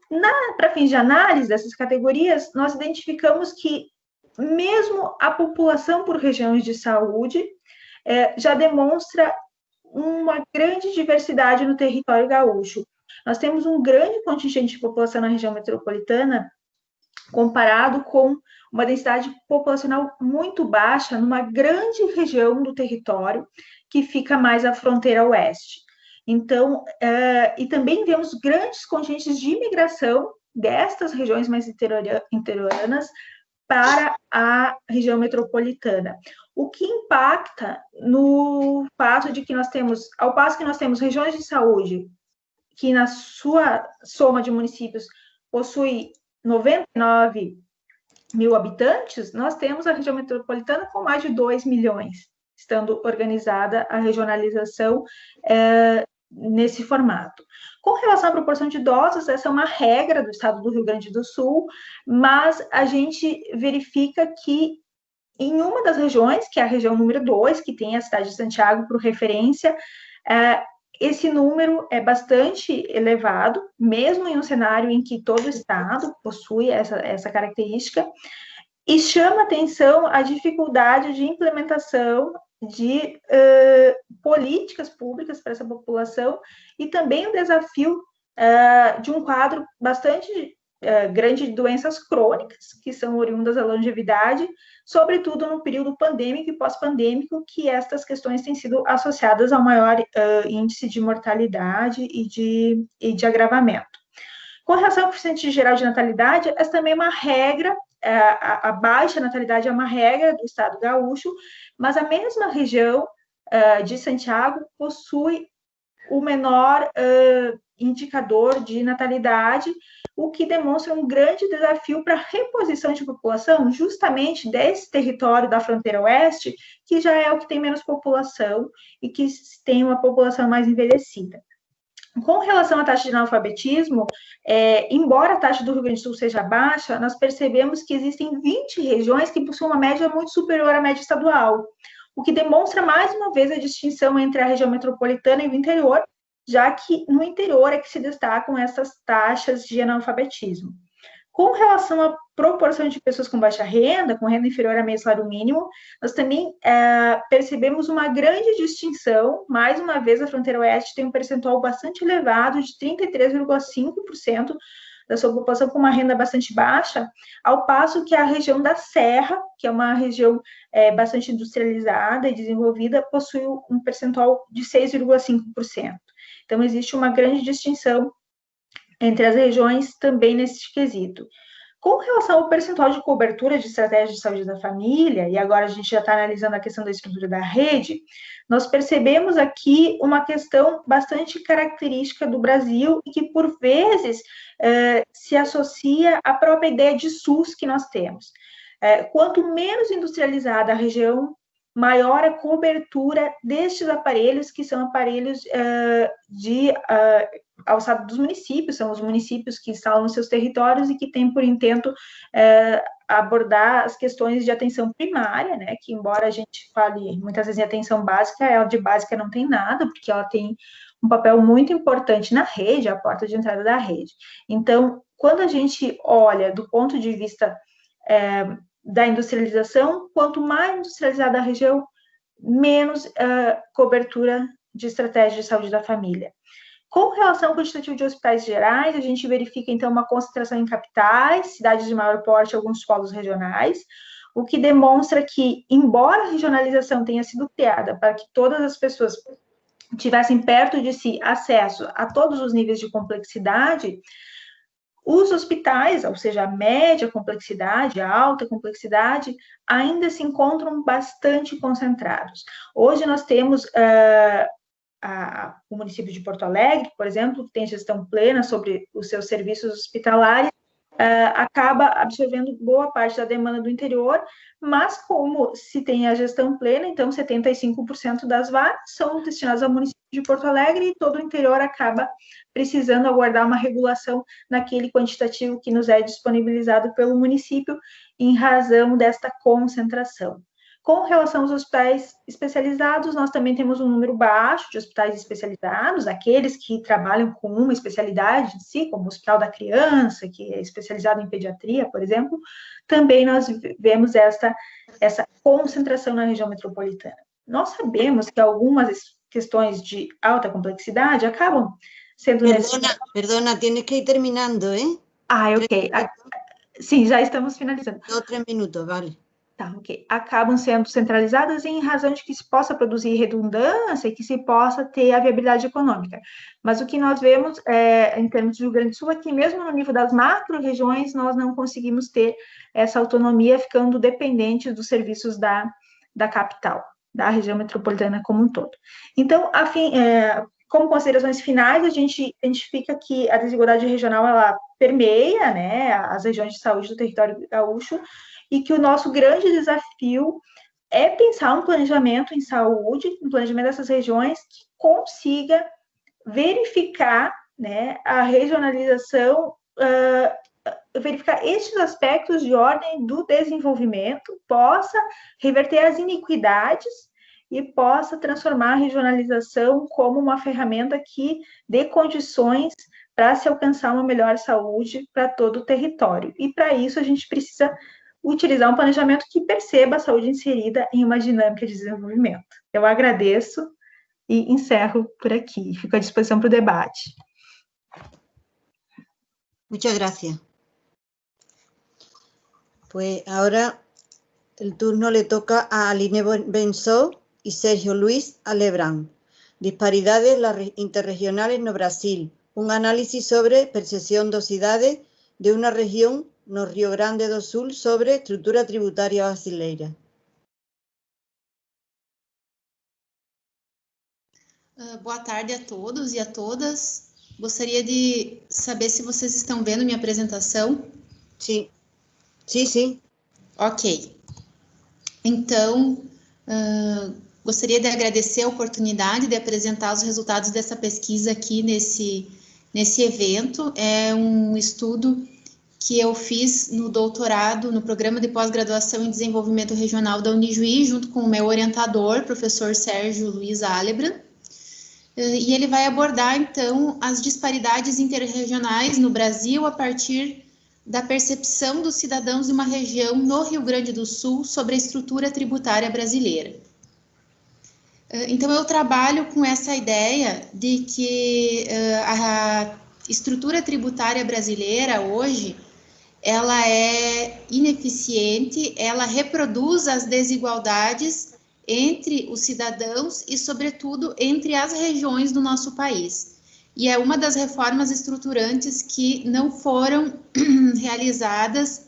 para fins de análise dessas categorias, nós identificamos que mesmo a população por regiões de saúde já demonstra uma grande diversidade no território gaúcho. Nós temos um grande contingente de população na região metropolitana, comparado com uma densidade populacional muito baixa numa grande região do território, que fica mais à fronteira oeste. Então, e também vemos grandes contingentes de imigração destas regiões mais interioranas para a região metropolitana, o que impacta no fato de que nós temos, ao passo que nós temos regiões de saúde que na sua soma de municípios possui 99 mil habitantes, nós temos a região metropolitana com mais de 2 milhões, estando organizada a regionalização nesse formato. Com relação à proporção de idosos, essa é uma regra do estado do Rio Grande do Sul, mas a gente verifica que em uma das regiões, que é a região número 2, que tem a cidade de Santiago por referência, esse número é bastante elevado, mesmo em um cenário em que todo o estado possui essa característica, e chama atenção a dificuldade de implementação de políticas públicas para essa população e também o desafio de um quadro bastante grande de doenças crônicas, que são oriundas da longevidade, sobretudo no período pandêmico e pós-pandêmico, que estas questões têm sido associadas ao maior índice de mortalidade e de agravamento. Com relação ao coeficiente geral de natalidade, essa também é uma regra, a baixa natalidade é uma regra do estado gaúcho, mas a mesma região de Santiago possui o menor indicador de natalidade, o que demonstra um grande desafio para a reposição de população, justamente desse território da fronteira oeste, que já é o que tem menos população e que tem uma população mais envelhecida. Com relação à taxa de analfabetismo, embora a taxa do Rio Grande do Sul seja baixa, nós percebemos que existem 20 regiões que possuem uma média muito superior à média estadual, o que demonstra mais uma vez a distinção entre a região metropolitana e o interior, já que no interior é que se destacam essas taxas de analfabetismo. Com relação à proporção de pessoas com baixa renda, com renda inferior a meio salário mínimo, nós também percebemos uma grande distinção. Mais uma vez, a fronteira oeste tem um percentual bastante elevado, de 33,5% da sua população com uma renda bastante baixa, ao passo que a região da Serra, que é uma região bastante industrializada e desenvolvida, possui um percentual de 6,5%. Então, existe uma grande distinção entre as regiões também nesse quesito. Com relação ao percentual de cobertura de estratégias de saúde da família, e agora a gente já está analisando a questão da estrutura da rede, nós percebemos aqui uma questão bastante característica do Brasil e que, por vezes, se associa à própria ideia de SUS que nós temos. Quanto menos industrializada a região, maior a cobertura destes aparelhos, que são aparelhos de alçada dos municípios, são os municípios que instalam nos seus territórios e que têm por intento abordar as questões de atenção primária, né, que embora a gente fale muitas vezes em atenção básica, ela de básica não tem nada, porque ela tem um papel muito importante na rede, a porta de entrada da rede. Então, quando a gente olha do ponto de vista da industrialização, quanto mais industrializada a região, menos cobertura de estratégia de saúde da família. Com relação ao quantitativo de hospitais gerais, a gente verifica, então, uma concentração em capitais, cidades de maior porte, alguns polos regionais, o que demonstra que, embora a regionalização tenha sido criada para que todas as pessoas tivessem perto de si acesso a todos os níveis de complexidade, os hospitais, ou seja, a média complexidade, a alta complexidade, ainda se encontram bastante concentrados. Hoje nós temos o município de Porto Alegre, por exemplo, que tem gestão plena sobre os seus serviços hospitalares, acaba absorvendo boa parte da demanda do interior, mas como se tem a gestão plena, então 75% das vagas são destinadas ao município de Porto Alegre e todo o interior acaba precisando aguardar uma regulação naquele quantitativo que nos é disponibilizado pelo município em razão desta concentração. Com relação aos hospitais especializados, nós também temos um número baixo de hospitais especializados, aqueles que trabalham com uma especialidade em si, como o Hospital da Criança, que é especializado em pediatria, por exemplo, também nós vemos essa concentração na região metropolitana. Nós sabemos que algumas questões de alta complexidade acabam sendo... Perdona, tienes que ir terminando, ¿eh? Ok. Sim, já estamos finalizando. 3 minutos, vale. Tá, ok. Acabam sendo centralizadas em razão de que se possa produzir redundância e que se possa ter a viabilidade econômica. Mas o que nós vemos, em termos de Rio Grande do Sul, é que mesmo no nível das macro-regiões, nós não conseguimos ter essa autonomia, ficando dependentes dos serviços da capital, da região metropolitana como um todo. Então, como considerações finais, a gente identifica que a desigualdade regional, ela permeia, né, as regiões de saúde do território gaúcho, e que o nosso grande desafio é pensar um planejamento em saúde, um planejamento dessas regiões que consiga verificar, né, a regionalização, verificar estes aspectos de ordem do desenvolvimento, possa reverter as iniquidades e possa transformar a regionalização como uma ferramenta que dê condições para se alcançar uma melhor saúde para todo o território. E para isso a gente precisa utilizar um planejamento que perceba a saúde inserida em uma dinâmica de desenvolvimento. Eu agradeço e encerro por aqui. Fico à disposição para o debate. Muchas gracias. Pues ahora el turno le toca a Aline Bensou y Sergio Luis Alebrán. Disparidades interregionales no Brasil. Un análisis sobre percepción de cidades de una región no Rio Grande do Sul sobre estrutura tributária brasileira. Boa tarde a todos e a todas. Gostaria de saber se vocês estão vendo minha apresentação. Sim. Sim. Ok. Então, gostaria de agradecer a oportunidade de apresentar os resultados dessa pesquisa aqui nesse evento. É um estudo que eu fiz no doutorado, no programa de pós-graduação em desenvolvimento regional da Unijuí, junto com o meu orientador, professor Sérgio Luiz Alebrand, e ele vai abordar, então, as disparidades interregionais no Brasil a partir da percepção dos cidadãos de uma região no Rio Grande do Sul sobre a estrutura tributária brasileira. Então, eu trabalho com essa ideia de que a estrutura tributária brasileira hoje, ela é ineficiente, ela reproduz as desigualdades entre os cidadãos e, sobretudo, entre as regiões do nosso país. E é uma das reformas estruturantes que não foram realizadas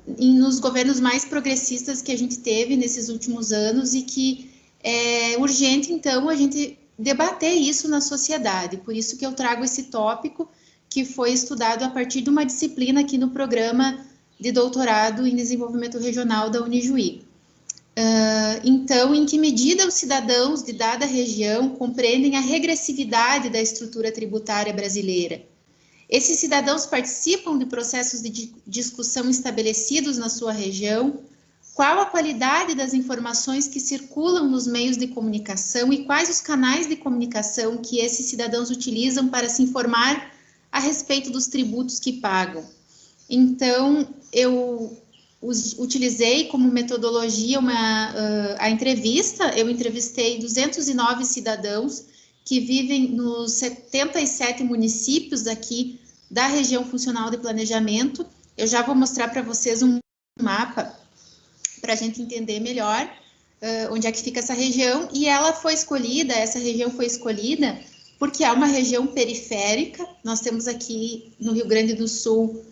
nos governos mais progressistas que a gente teve nesses últimos anos e que é urgente, então, a gente debater isso na sociedade. Por isso que eu trago esse tópico que foi estudado a partir de uma disciplina aqui no programa de doutorado em desenvolvimento regional da Unijuí. Então, em que medida os cidadãos de dada região compreendem a regressividade da estrutura tributária brasileira? Esses cidadãos participam de processos de discussão estabelecidos na sua região? Qual a qualidade das informações que circulam nos meios de comunicação e quais os canais de comunicação que esses cidadãos utilizam para se informar a respeito dos tributos que pagam? Então, eu utilizei como metodologia a entrevista. Eu entrevistei 209 cidadãos que vivem nos 77 municípios aqui da região funcional de planejamento. Eu já vou mostrar para vocês um mapa para a gente entender melhor onde é que fica essa região. E essa região foi escolhida porque é uma região periférica. Nós temos aqui no Rio Grande do Sul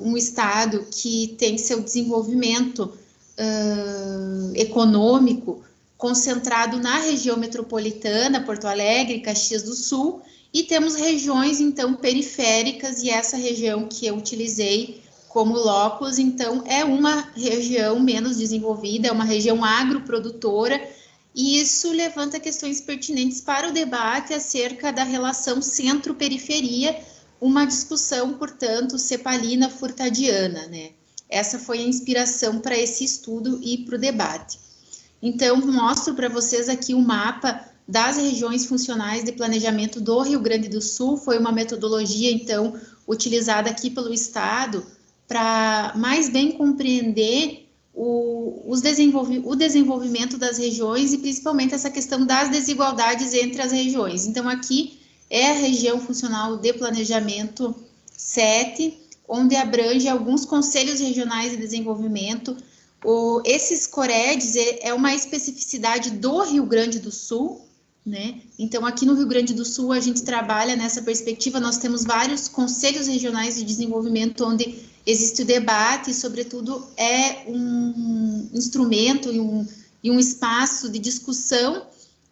um estado que tem seu desenvolvimento econômico concentrado na região metropolitana, Porto Alegre, Caxias do Sul, e temos regiões, então, periféricas, e essa região que eu utilizei como locus, então, é uma região menos desenvolvida, é uma região agroprodutora, e isso levanta questões pertinentes para o debate acerca da relação centro-periferia, uma discussão, portanto, cepalina-furtadiana, né? Essa foi a inspiração para esse estudo e para o debate. Então, mostro para vocês aqui o mapa das regiões funcionais de planejamento do Rio Grande do Sul. Foi uma metodologia, então, utilizada aqui pelo Estado para mais bem compreender o desenvolvimento das regiões e principalmente essa questão das desigualdades entre as regiões. Então, aqui é a região funcional de planejamento 7, onde abrange alguns conselhos regionais de desenvolvimento. Esses COREDs é uma especificidade do Rio Grande do Sul, né? Então, aqui no Rio Grande do Sul, a gente trabalha nessa perspectiva. Nós temos vários conselhos regionais de desenvolvimento onde existe o debate e, sobretudo, é um instrumento e um espaço de discussão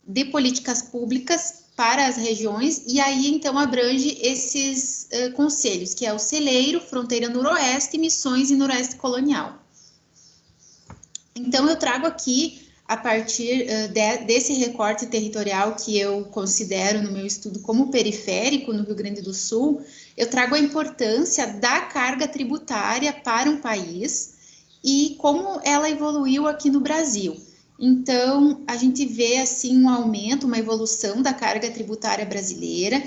de políticas públicas para as regiões, e aí, então, abrange esses conselhos, que é o Celeiro, Fronteira Noroeste, Missões e Noroeste Colonial. Então, eu trago aqui, a partir desse recorte territorial que eu considero no meu estudo como periférico no Rio Grande do Sul, eu trago a importância da carga tributária para um país e como ela evoluiu aqui no Brasil. Então, a gente vê, assim, um aumento, uma evolução da carga tributária brasileira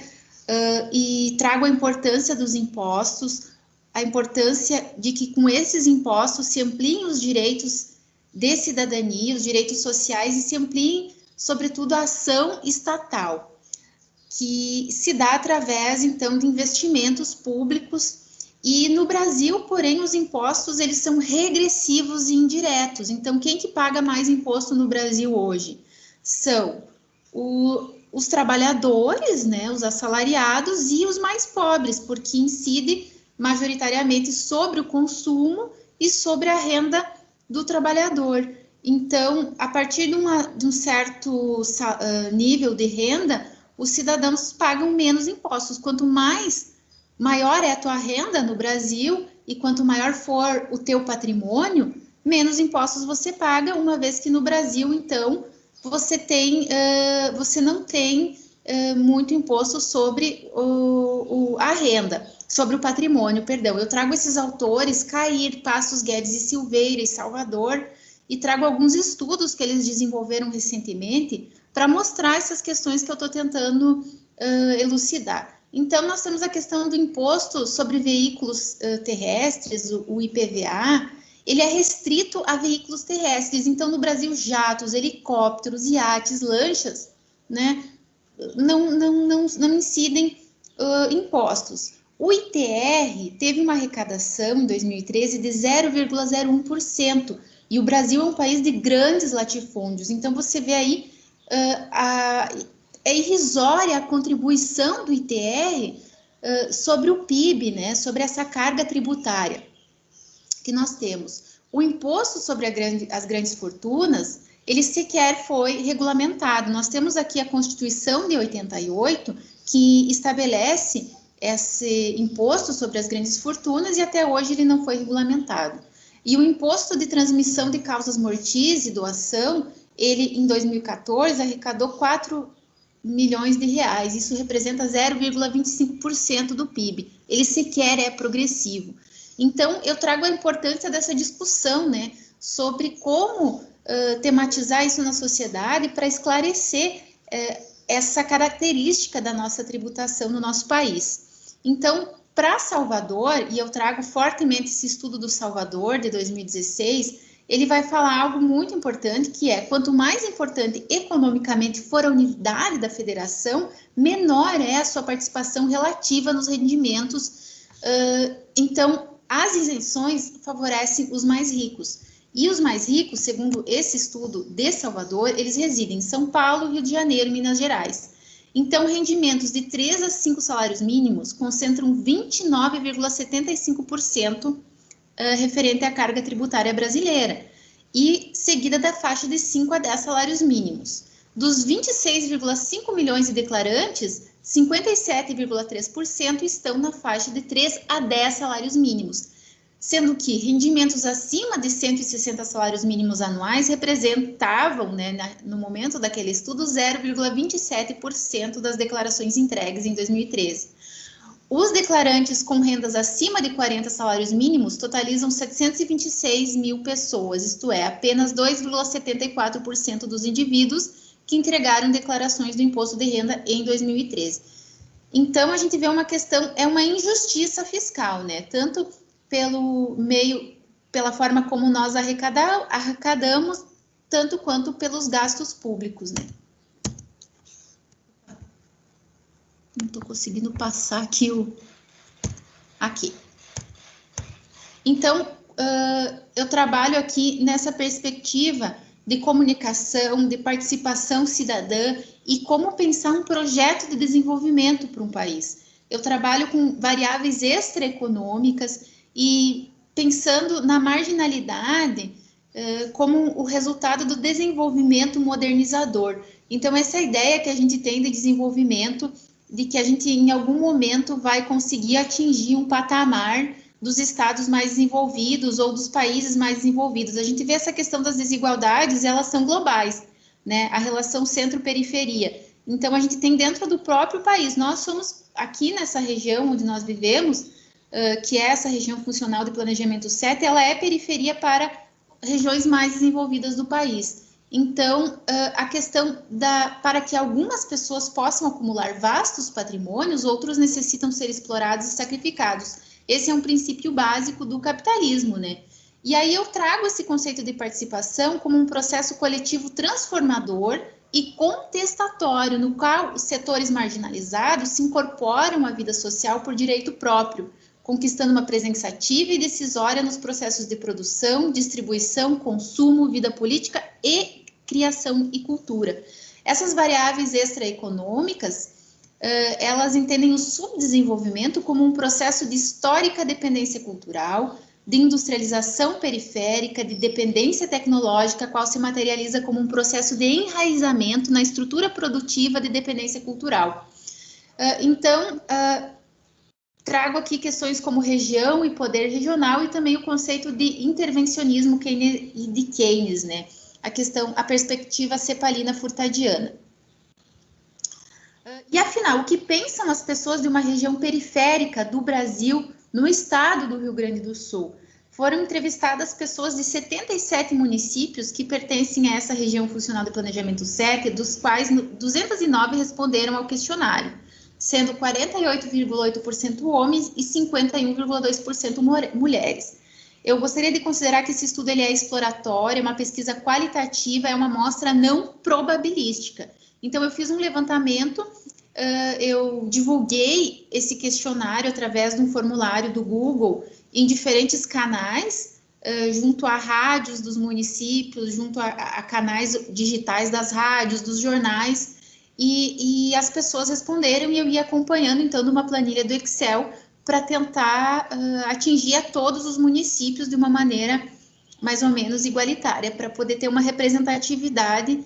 e trago a importância dos impostos, a importância de que com esses impostos se ampliem os direitos de cidadania, os direitos sociais e se ampliem, sobretudo, a ação estatal, que se dá através, então, de investimentos públicos. E no Brasil, porém, os impostos, eles são regressivos e indiretos. Então, quem que paga mais imposto no Brasil hoje? São os trabalhadores, né, os assalariados e os mais pobres, porque incide majoritariamente sobre o consumo e sobre a renda do trabalhador. Então, a partir de um certo nível de renda, os cidadãos pagam menos impostos. Quanto maior é a tua renda no Brasil e quanto maior for o teu patrimônio, menos impostos você paga, uma vez que no Brasil, então, você não tem muito imposto sobre a renda, sobre o patrimônio, perdão. Eu trago esses autores, Cair, Passos, Guedes e Silveira e Salvador, e trago alguns estudos que eles desenvolveram recentemente para mostrar essas questões que eu estou tentando elucidar. Então, nós temos a questão do imposto sobre veículos terrestres, o IPVA. Ele é restrito a veículos terrestres. Então, no Brasil, jatos, helicópteros, iates, lanchas, né, não incidem impostos. O ITR teve uma arrecadação em 2013 de 0,01%, e o Brasil é um país de grandes latifúndios. Então, você vê aí é irrisória a contribuição do ITR sobre o PIB, né, sobre essa carga tributária que nós temos. O imposto sobre as grandes fortunas, ele sequer foi regulamentado. Nós temos aqui a Constituição de 88, que estabelece esse imposto sobre as grandes fortunas, e até hoje ele não foi regulamentado. E o imposto de transmissão de causas mortis e doação, ele, em 2014, arrecadou 4 milhões de reais. Isso representa 0,25% do PIB. Ele sequer é progressivo. Então, eu trago a importância dessa discussão, né, sobre como tematizar isso na sociedade para esclarecer essa característica da nossa tributação no nosso país. Então, para Salvador, e eu trago fortemente esse estudo do Salvador, de 2016, ele vai falar algo muito importante, que é, quanto mais importante economicamente for a unidade da federação, menor é a sua participação relativa nos rendimentos. Então, as isenções favorecem os mais ricos. E os mais ricos, segundo esse estudo de Salvador, eles residem em São Paulo, Rio de Janeiro e Minas Gerais. Então, rendimentos de 3 a 5 salários mínimos concentram 29,75% referente à carga tributária brasileira, e seguida da faixa de 5 a 10 salários mínimos. Dos 26,5 milhões de declarantes, 57,3% estão na faixa de 3 a 10 salários mínimos, sendo que rendimentos acima de 160 salários mínimos anuais representavam, né, no momento daquele estudo, 0,27% das declarações entregues em 2013. Os declarantes com rendas acima de 40 salários mínimos totalizam 726 mil pessoas, isto é, apenas 2,74% dos indivíduos que entregaram declarações do imposto de renda em 2013. Então, a gente vê uma questão, é uma injustiça fiscal, né? Tanto pela forma como nós arrecadamos, tanto quanto pelos gastos públicos, né? Não estou conseguindo passar aqui aqui. Então, eu trabalho aqui nessa perspectiva de comunicação, de participação cidadã e como pensar um projeto de desenvolvimento para um país. Eu trabalho com variáveis extraeconômicas e pensando na marginalidade como o resultado do desenvolvimento modernizador. Então, essa ideia que a gente tem de desenvolvimento, de que a gente, em algum momento, vai conseguir atingir um patamar dos estados mais desenvolvidos ou dos países mais desenvolvidos. A gente vê essa questão das desigualdades, elas são globais, né? A relação centro-periferia. Então, a gente tem dentro do próprio país. Nós somos, aqui nessa região onde nós vivemos, que é essa região funcional de planejamento 7, ela é periferia para regiões mais desenvolvidas do país. Então, a questão para que algumas pessoas possam acumular vastos patrimônios, outros necessitam ser explorados e sacrificados. Esse é um princípio básico do capitalismo, né? E aí eu trago esse conceito de participação como um processo coletivo transformador e contestatório, no qual os setores marginalizados se incorporam à vida social por direito próprio, conquistando uma presença ativa e decisória nos processos de produção, distribuição, consumo, vida política e criação e cultura. Essas variáveis extraeconômicas, elas entendem o subdesenvolvimento como um processo de histórica dependência cultural, de industrialização periférica, de dependência tecnológica, qual se materializa como um processo de enraizamento na estrutura produtiva de dependência cultural. Então, trago aqui questões como região e poder regional e também o conceito de intervencionismo de Keynes, né? A perspectiva cepalina-furtadiana. E afinal, o que pensam as pessoas de uma região periférica do Brasil, no estado do Rio Grande do Sul? Foram entrevistadas pessoas de 77 municípios que pertencem a essa região funcional de planejamento 7, dos quais 209 responderam ao questionário, sendo 48,8% homens e 51,2% mulheres. Eu gostaria de considerar que esse estudo ele é exploratório, é uma pesquisa qualitativa, é uma amostra não probabilística. Então, eu fiz um levantamento, eu divulguei esse questionário através de um formulário do Google em diferentes canais, junto a rádios dos municípios, junto a canais digitais das rádios, dos jornais, e as pessoas responderam e eu ia acompanhando, então, numa planilha do Excel para tentar atingir a todos os municípios de uma maneira mais ou menos igualitária, para poder ter uma representatividade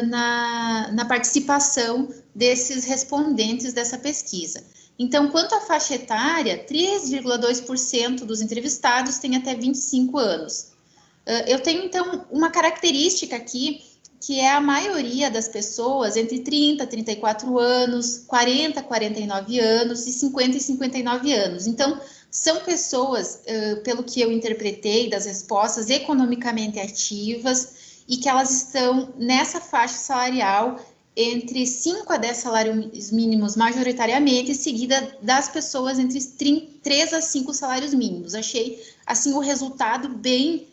na participação desses respondentes dessa pesquisa. Então, quanto à faixa etária, 3,2% dos entrevistados têm até 25 anos. Eu tenho, então, uma característica aqui, que é a maioria das pessoas entre 30 e 34 anos, 40 a 49 anos e 50 e 59 anos. Então, são pessoas, pelo que eu interpretei das respostas, economicamente ativas e que elas estão nessa faixa salarial entre 5 a 10 salários mínimos majoritariamente, seguida das pessoas entre 3 a 5 salários mínimos. Achei, assim, o resultado bem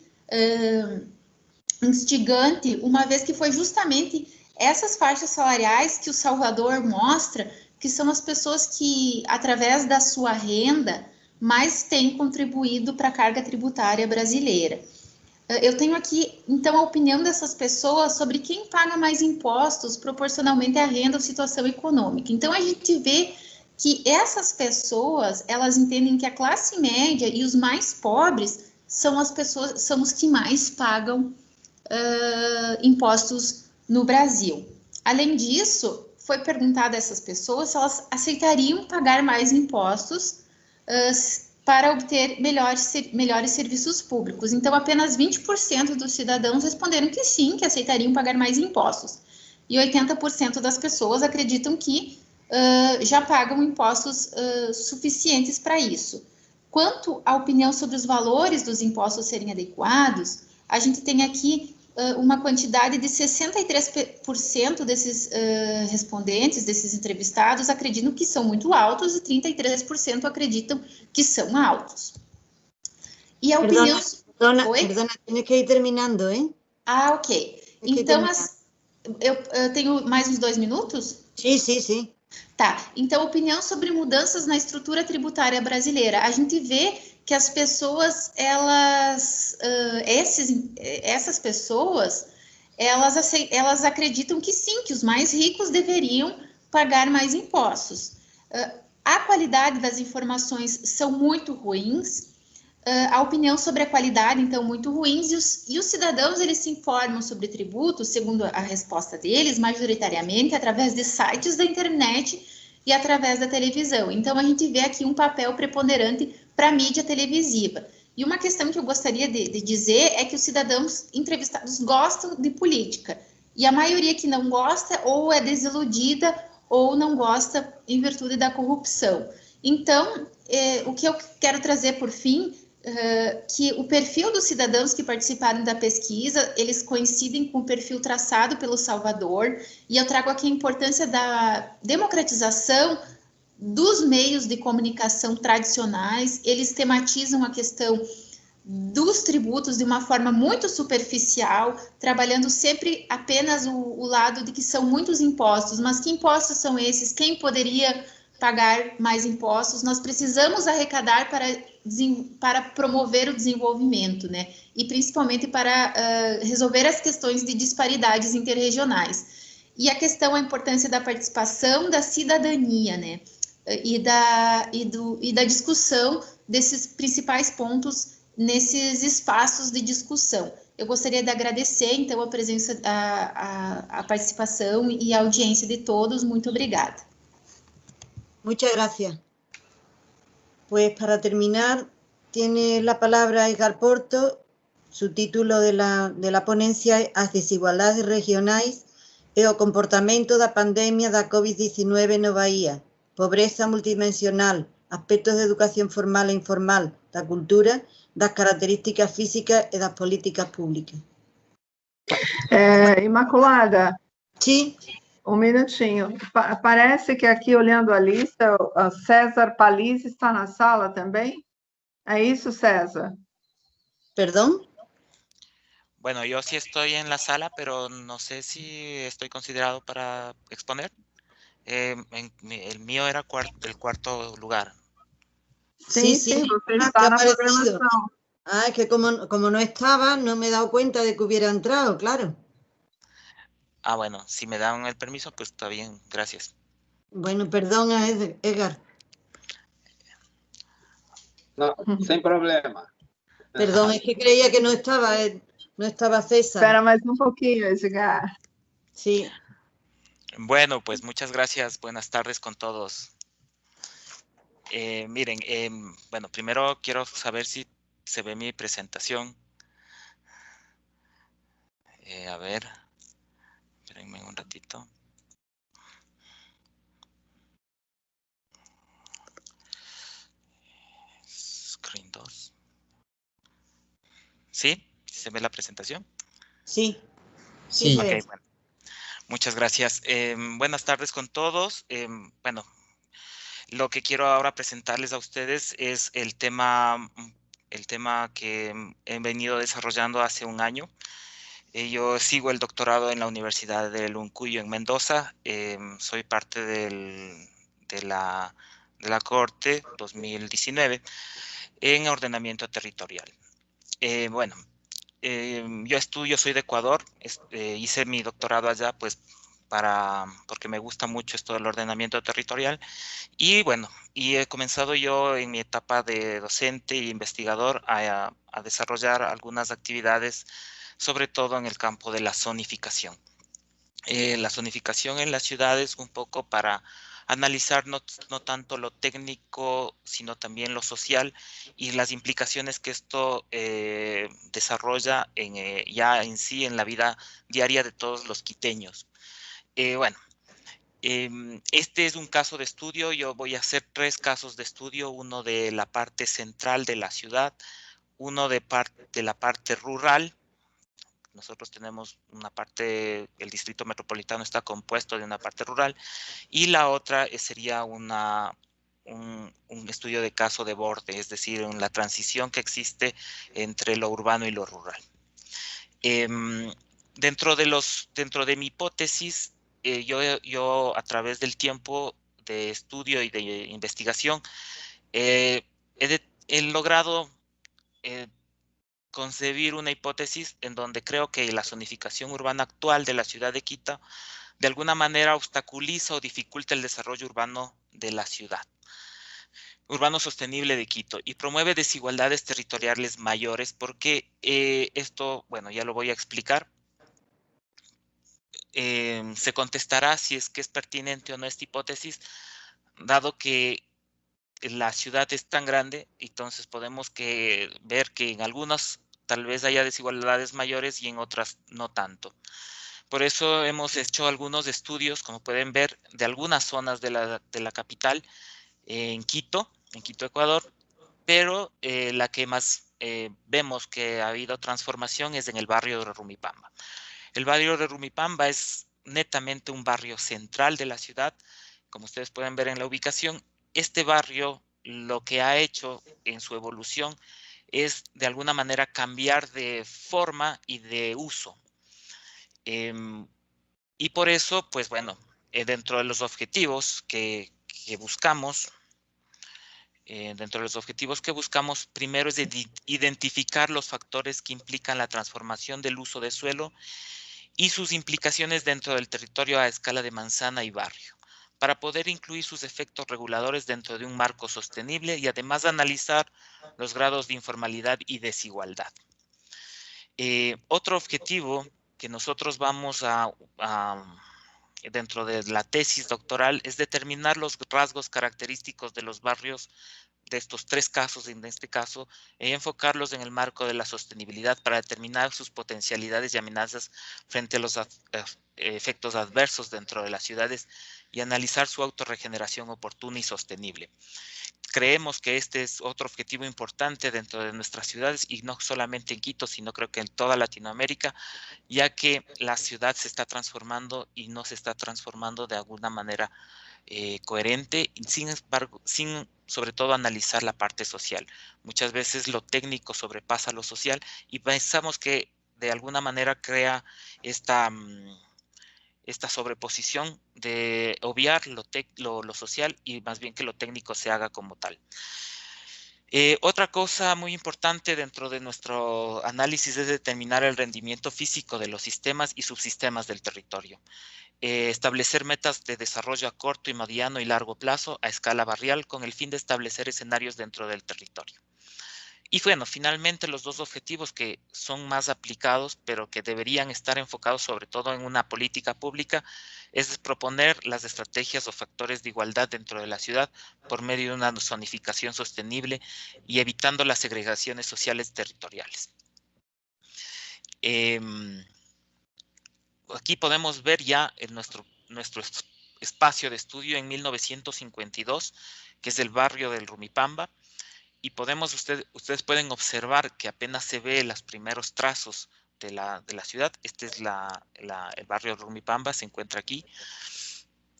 instigante, uma vez que foi justamente essas faixas salariais que o Salvador mostra, que são as pessoas que, através da sua renda, mais têm contribuído para a carga tributária brasileira. Eu tenho aqui, então, a opinião dessas pessoas sobre quem paga mais impostos proporcionalmente à renda ou situação econômica. Então, a gente vê que essas pessoas, elas entendem que a classe média e os mais pobres são as pessoas, são os que mais pagam impostos no Brasil. Além disso, foi perguntado a essas pessoas se elas aceitariam pagar mais impostos para obter melhores serviços públicos. Então, apenas 20% dos cidadãos responderam que sim, que aceitariam pagar mais impostos. E 80% das pessoas acreditam que já pagam impostos suficientes para isso. Quanto à opinião sobre os valores dos impostos serem adequados, a gente tem aqui uma quantidade de 63% desses respondentes, desses entrevistados, acreditam que são muito altos e 33% acreditam que são altos. E a opinião... Perdona, tenho que ir terminando, hein? Ah, ok. Então, eu tenho mais uns 2 minutos? Sim. Tá, então, opinião sobre mudanças na estrutura tributária brasileira. A gente vê que as pessoas, essas pessoas, elas acreditam que sim, que os mais ricos deveriam pagar mais impostos. A qualidade das informações são muito ruins, a opinião sobre a qualidade, então, muito ruins, e os cidadãos, eles se informam sobre tributos, segundo a resposta deles, majoritariamente, através de sites da internet e através da televisão. Então, a gente vê aqui um papel preponderante para a mídia televisiva. E uma questão que eu gostaria de dizer é que os cidadãos entrevistados gostam de política, e a maioria que não gosta ou é desiludida ou não gosta em virtude da corrupção. Então, o que eu quero trazer por fim, que o perfil dos cidadãos que participaram da pesquisa, eles coincidem com o perfil traçado pelo Salvador, e eu trago aqui a importância da democratização dos meios de comunicação tradicionais. Eles tematizam a questão dos tributos de uma forma muito superficial, trabalhando sempre apenas o lado de que são muitos impostos, mas que impostos são esses? Quem poderia pagar mais impostos? Nós precisamos arrecadar para promover o desenvolvimento, né? E principalmente para resolver as questões de disparidades interregionais. E a questão, a importância da participação da cidadania, né? E da discussão desses principais pontos nesses espaços de discussão. Eu gostaria de agradecer, então, a presença, a participação e a audiência de todos. Muito obrigada. Muchas gracias. Pues para terminar, tiene la palabra Edgar Porto. Su título de la ponencia es As desigualdades regionais e o comportamento da pandemia da COVID-19 no Bahía, pobreza multidimensional, aspectos de educación formal e informal, da cultura, das características físicas e das políticas públicas. Imaculada, Sí, um minutinho. Parece que aqui, olhando a lista, o César Paliz está na sala também? É isso, César? perdón. Bueno, yo sí estoy en la sala, pero no sé si estoy considerado para exponer. El mío era el cuarto lugar. Sim, Sí, sim, você Ah, está que na aparecido. programação. Ah, es que como no estaba, no me he dado cuenta de que hubiera entrado, claro. Ah, bueno, si me dan el permiso, pues está bien, gracias. Bueno, perdón, Edgar. No, sem problema. Perdón, es que creía que no estaba César. Espera mais um pouquinho, Edgar. Sí, Bueno, pues muchas gracias. Buenas tardes con todos. Miren, bueno, primero quiero saber si se ve mi presentación. A ver, espérenme un ratito. Screen 2. ¿Sí? ¿Se ve la presentación? sí. Sí. se ve. Ok, bueno. Muchas gracias. Buenas tardes con todos. Bueno, lo que quiero ahora presentarles a ustedes es el tema que he venido desarrollando hace un año. Yo sigo el doctorado en la Universidad del Uncuyo en Mendoza. Soy parte de la cohorte 2019 en ordenamiento territorial. Bueno, yo soy de Ecuador, hice mi doctorado allá pues porque me gusta mucho esto del ordenamiento territorial y bueno, he comenzado yo en mi etapa de docente e investigador a desarrollar algunas actividades, sobre todo en el campo de la zonificación. La zonificación en las ciudades un poco para analizar no tanto lo técnico, sino también lo social y las implicaciones que esto desarrolla ya en sí en la vida diaria de todos los quiteños. Bueno, este es un caso de estudio. Yo voy a hacer 3 casos de estudio, uno de la parte central de la ciudad, uno de la parte rural. Nosotros tenemos una parte, el distrito metropolitano está compuesto de una parte rural, y la otra sería un estudio de caso de borde, es decir, en la transición que existe entre lo urbano y lo rural. Dentro de mi hipótesis, yo a través del tiempo de estudio y de investigación, he logrado concebir una hipótesis en donde creo que la zonificación urbana actual de la ciudad de Quito de alguna manera obstaculiza o dificulta el desarrollo urbano de la ciudad, urbano sostenible de Quito, y promueve desigualdades territoriales mayores porque esto, bueno, ya lo voy a explicar. Se contestará si es que es pertinente o no esta hipótesis, dado que la ciudad es tan grande, entonces podemos ver que en algunas tal vez haya desigualdades mayores y en otras no tanto. Por eso hemos hecho algunos estudios, como pueden ver, de algunas zonas de la capital, en Quito, Ecuador, pero la que más vemos que ha habido transformación es en el barrio de Rumipamba. El barrio de Rumipamba es netamente un barrio central de la ciudad, como ustedes pueden ver en la ubicación. Este barrio lo que ha hecho en su evolución es de alguna manera cambiar de forma y de uso. Y por eso, pues bueno, dentro de los objetivos que buscamos, primero es identificar los factores que implican la transformación del uso de suelo y sus implicaciones dentro del territorio a escala de manzana y barrio, para poder incluir sus efectos reguladores dentro de un marco sostenible y además analizar los grados de informalidad y desigualdad. Otro objetivo que nosotros vamos dentro de la tesis doctoral es determinar los rasgos característicos de los barrios de estos tres casos, en este caso, y enfocarlos en el marco de la sostenibilidad para determinar sus potencialidades y amenazas frente a los efectos adversos dentro de las ciudades y analizar su autorregeneración oportuna y sostenible. Creemos que este es otro objetivo importante dentro de nuestras ciudades y no solamente en Quito, sino creo que en toda Latinoamérica, ya que la ciudad se está transformando y no se está transformando de alguna manera coherente, sin embargo, sin sobre todo analizar la parte social. Muchas veces lo técnico sobrepasa lo social y pensamos que de alguna manera crea esta sobreposición de obviar lo social y más bien que lo técnico se haga como tal. Otra cosa muy importante dentro de nuestro análisis es determinar el rendimiento físico de los sistemas y subsistemas del territorio. Establecer metas de desarrollo a corto y mediano y largo plazo a escala barrial con el fin de establecer escenarios dentro del territorio. Y bueno, finalmente los dos objetivos que son más aplicados, pero que deberían estar enfocados sobre todo en una política pública, es proponer las estrategias o factores de igualdad dentro de la ciudad por medio de una zonificación sostenible y evitando las segregaciones sociales territoriales. Aquí podemos ver ya en nuestro espacio de estudio en 1952, que es el barrio del Rumipamba. Y ustedes pueden observar que apenas se ve los primeros trazos de la ciudad. Este es el barrio Rumipamba, se encuentra aquí.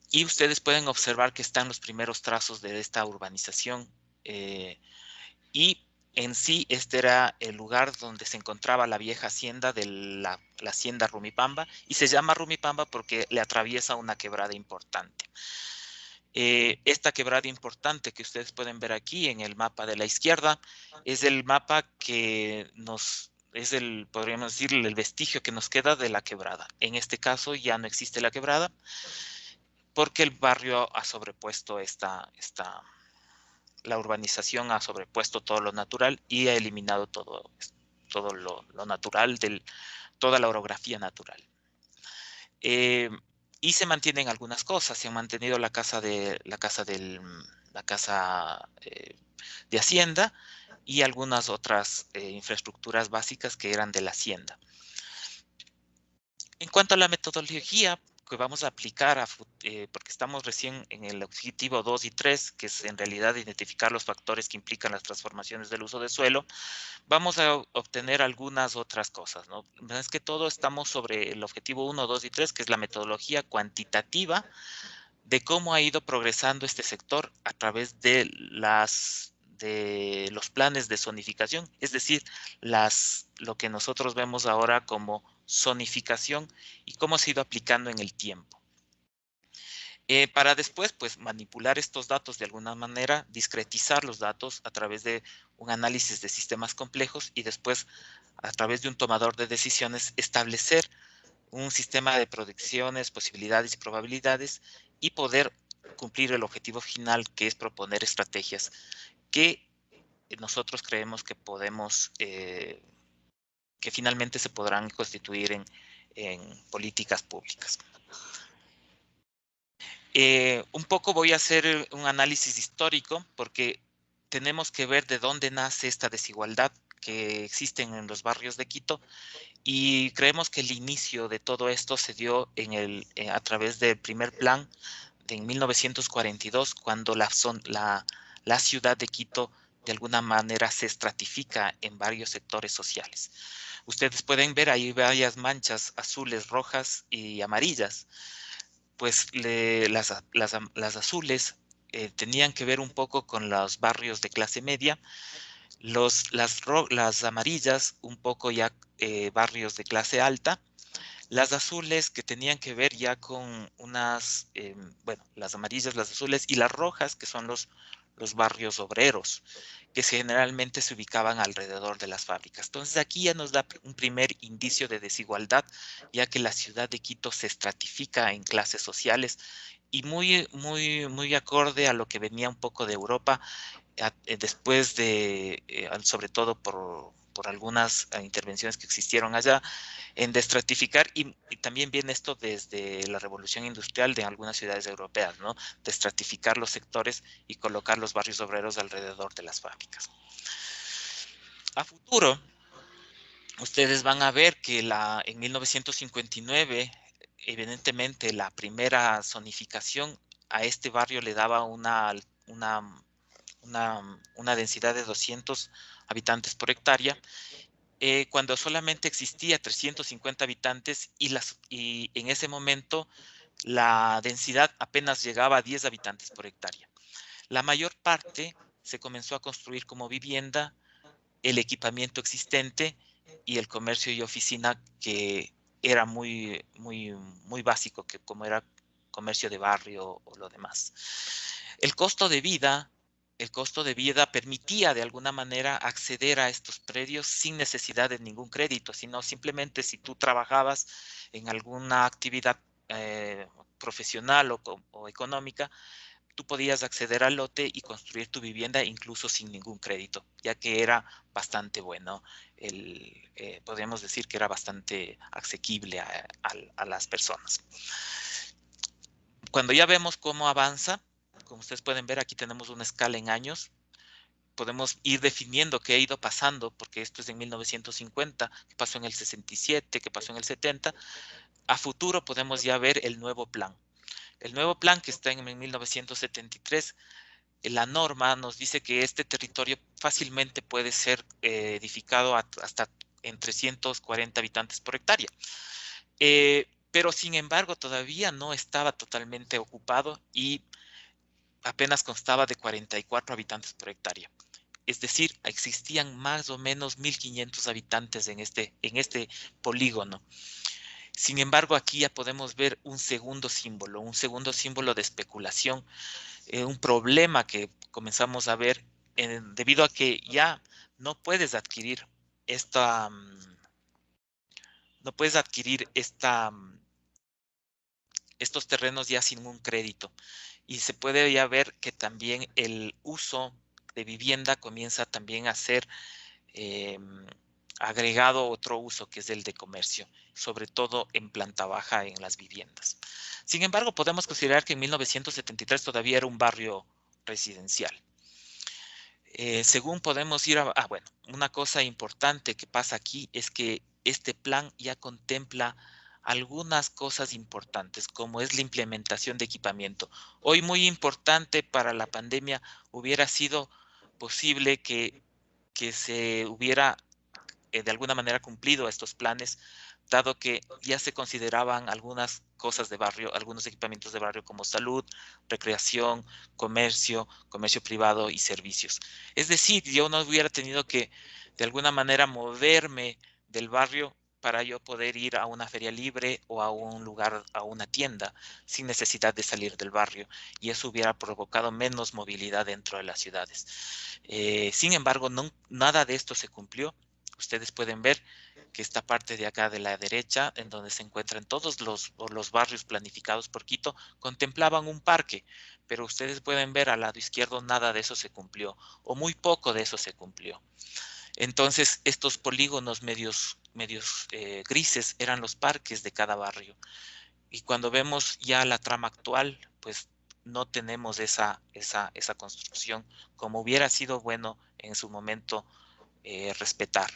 Y ustedes pueden observar que están los primeros trazos de esta urbanización. Y en sí, este era el lugar donde se encontraba la vieja hacienda de la hacienda Rumipamba. Y se llama Rumipamba porque le atraviesa una quebrada importante. Esta quebrada importante que ustedes pueden ver aquí en el mapa de la izquierda es el mapa que podríamos decir, el vestigio que nos queda de la quebrada. En este caso ya no existe la quebrada porque el barrio ha sobrepuesto la urbanización ha sobrepuesto todo lo natural y ha eliminado todo lo natural, toda la orografía natural. Y se mantienen algunas cosas, se han mantenido la casa de Hacienda y algunas otras infraestructuras básicas que eran de la hacienda. En cuanto a la metodología que vamos a aplicar, porque estamos recién en el objetivo 2 y 3, que es en realidad identificar los factores que implican las transformaciones del uso de suelo, vamos a obtener algunas otras cosas, ¿no? Es que todo estamos sobre el objetivo 1, 2 y 3, que es la metodología cuantitativa de cómo ha ido progresando este sector a través de los planes de zonificación, es decir, lo que nosotros vemos ahora como zonificación y cómo se ha ido aplicando en el tiempo. Para después, pues, manipular estos datos de alguna manera, discretizar los datos a través de un análisis de sistemas complejos y después, a través de un tomador de decisiones, establecer un sistema de predicciones, posibilidades y probabilidades y poder cumplir el objetivo final, que es proponer estrategias que nosotros creemos que podemos, que finalmente se podrán constituir en políticas públicas. Un poco voy a hacer un análisis histórico porque tenemos que ver de dónde nace esta desigualdad que existen en los barrios de Quito y creemos que el inicio de todo esto se dio a través del primer plan en 1942, cuando la ciudad de Quito de alguna manera se estratifica en varios sectores sociales. Ustedes pueden ver ahí varias manchas azules, rojas y amarillas. Pues las azules tenían que ver un poco con los barrios de clase media, las amarillas un poco ya barrios de clase alta, las azules que tenían que ver ya con las amarillas, las azules y las rojas que son los barrios obreros, que generalmente se ubicaban alrededor de las fábricas. Entonces aquí ya nos da un primer indicio de desigualdad, ya que la ciudad de Quito se estratifica en clases sociales y muy acorde a lo que venía un poco de Europa, después sobre todo por por algunas intervenciones que existieron allá, en destratificar, y también viene esto desde la revolución industrial de algunas ciudades europeas, ¿no? Destratificar los sectores y colocar los barrios obreros alrededor de las fábricas. A futuro, ustedes van a ver que en 1959, evidentemente, la primera zonificación a este barrio le daba una densidad de 200 habitantes por hectárea, cuando solamente existía 350 habitantes y en ese momento la densidad apenas llegaba a 10 habitantes por hectárea. La mayor parte se comenzó a construir como vivienda, el equipamiento existente y el comercio y oficina, que era muy básico, que como era comercio de barrio o lo demás. El costo de vida permitía de alguna manera acceder a estos predios sin necesidad de ningún crédito, sino simplemente si tú trabajabas en alguna actividad profesional o económica, tú podías acceder al lote y construir tu vivienda incluso sin ningún crédito, ya que era bastante bueno. Podríamos decir que era bastante asequible a las personas. Cuando ya vemos cómo avanza, como ustedes pueden ver, aquí tenemos una escala en años. Podemos ir definiendo qué ha ido pasando, porque esto es en 1950, qué pasó en el 67, qué pasó en el 70. A futuro podemos ya ver el nuevo plan. El nuevo plan, que está en 1973, la norma nos dice que este territorio fácilmente puede ser edificado hasta en 340 habitantes por hectárea. Pero sin embargo todavía no estaba totalmente ocupado y apenas constaba de 44 habitantes por hectárea. Es decir, existían más o menos 1.500 habitantes en este polígono. Sin embargo, aquí ya podemos ver un segundo símbolo de especulación, un problema que comenzamos a ver debido a que ya no puedes adquirir estos terrenos ya sin un crédito. Y se puede ya ver que también el uso de vivienda comienza también a ser agregado otro uso, que es el de comercio, sobre todo en planta baja en las viviendas. Sin embargo, podemos considerar que en 1973 todavía era un barrio residencial. Según podemos ir a... bueno, una cosa importante que pasa aquí es que este plan ya contempla algunas cosas importantes, como es la implementación de equipamiento. Hoy, muy importante para la pandemia, hubiera sido posible que se hubiera de alguna manera cumplido estos planes, dado que ya se consideraban algunas cosas de barrio, algunos equipamientos de barrio como salud, recreación, comercio privado y servicios. Es decir, yo no hubiera tenido que de alguna manera moverme del barrio para yo poder ir a una feria libre o a un lugar, a una tienda, sin necesidad de salir del barrio, y eso hubiera provocado menos movilidad dentro de las ciudades. Sin embargo, nada de esto se cumplió. Ustedes pueden ver que esta parte de acá de la derecha, en donde se encuentran todos los barrios planificados por Quito, contemplaban un parque, pero ustedes pueden ver al lado izquierdo nada de eso se cumplió, o muy poco de eso se cumplió. Entonces, estos polígonos medios grises eran los parques de cada barrio. Y cuando vemos ya la trama actual, pues no tenemos esa construcción como hubiera sido bueno en su momento respetar.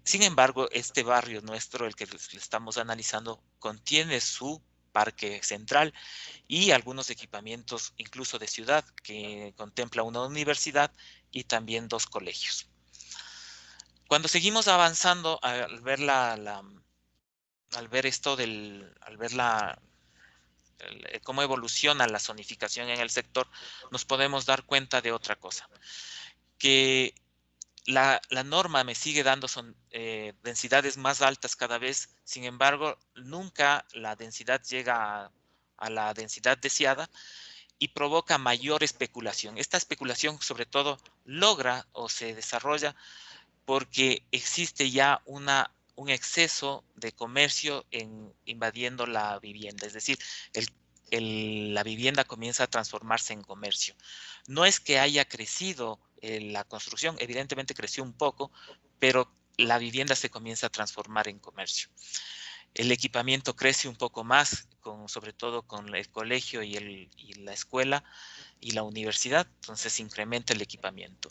Sin embargo, este barrio nuestro, el que estamos analizando, contiene su parque central y algunos equipamientos incluso de ciudad, que contempla una universidad y también 2 colegios. Cuando seguimos avanzando, al ver cómo evoluciona la zonificación en el sector, nos podemos dar cuenta de otra cosa, que la norma me sigue dando densidades más altas cada vez. Sin embargo, nunca la densidad llega a la densidad deseada y provoca mayor especulación. Esta especulación sobre todo logra o se desarrolla porque existe ya un exceso de comercio invadiendo la vivienda. Es decir, la vivienda comienza a transformarse en comercio. No es que haya crecido la construcción evidentemente creció un poco, pero la vivienda se comienza a transformar en comercio. El equipamiento crece un poco más, sobre todo con el colegio y la escuela y la universidad, entonces incrementa el equipamiento.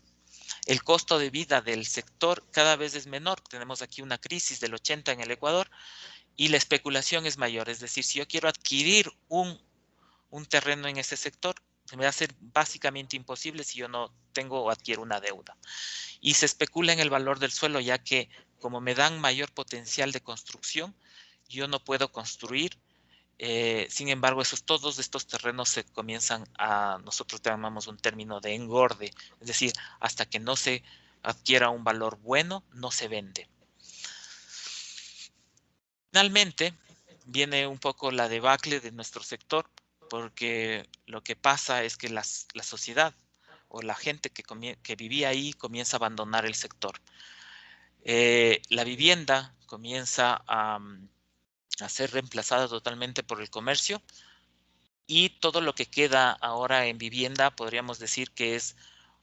El costo de vida del sector cada vez es menor. Tenemos aquí una crisis del 80 en el Ecuador y la especulación es mayor. Es decir, si yo quiero adquirir un terreno en ese sector, se me va a hacer básicamente imposible si yo no tengo o adquiero una deuda. Y se especula en el valor del suelo, ya que como me dan mayor potencial de construcción, yo no puedo construir. Sin embargo, todos estos terrenos se comienzan nosotros llamamos un término de engorde, es decir, hasta que no se adquiera un valor bueno, no se vende. Finalmente, viene un poco la debacle de nuestro sector, porque lo que pasa es que la sociedad o la gente que vivía ahí comienza a abandonar el sector. La vivienda comienza a ser reemplazada totalmente por el comercio y todo lo que queda ahora en vivienda podríamos decir que es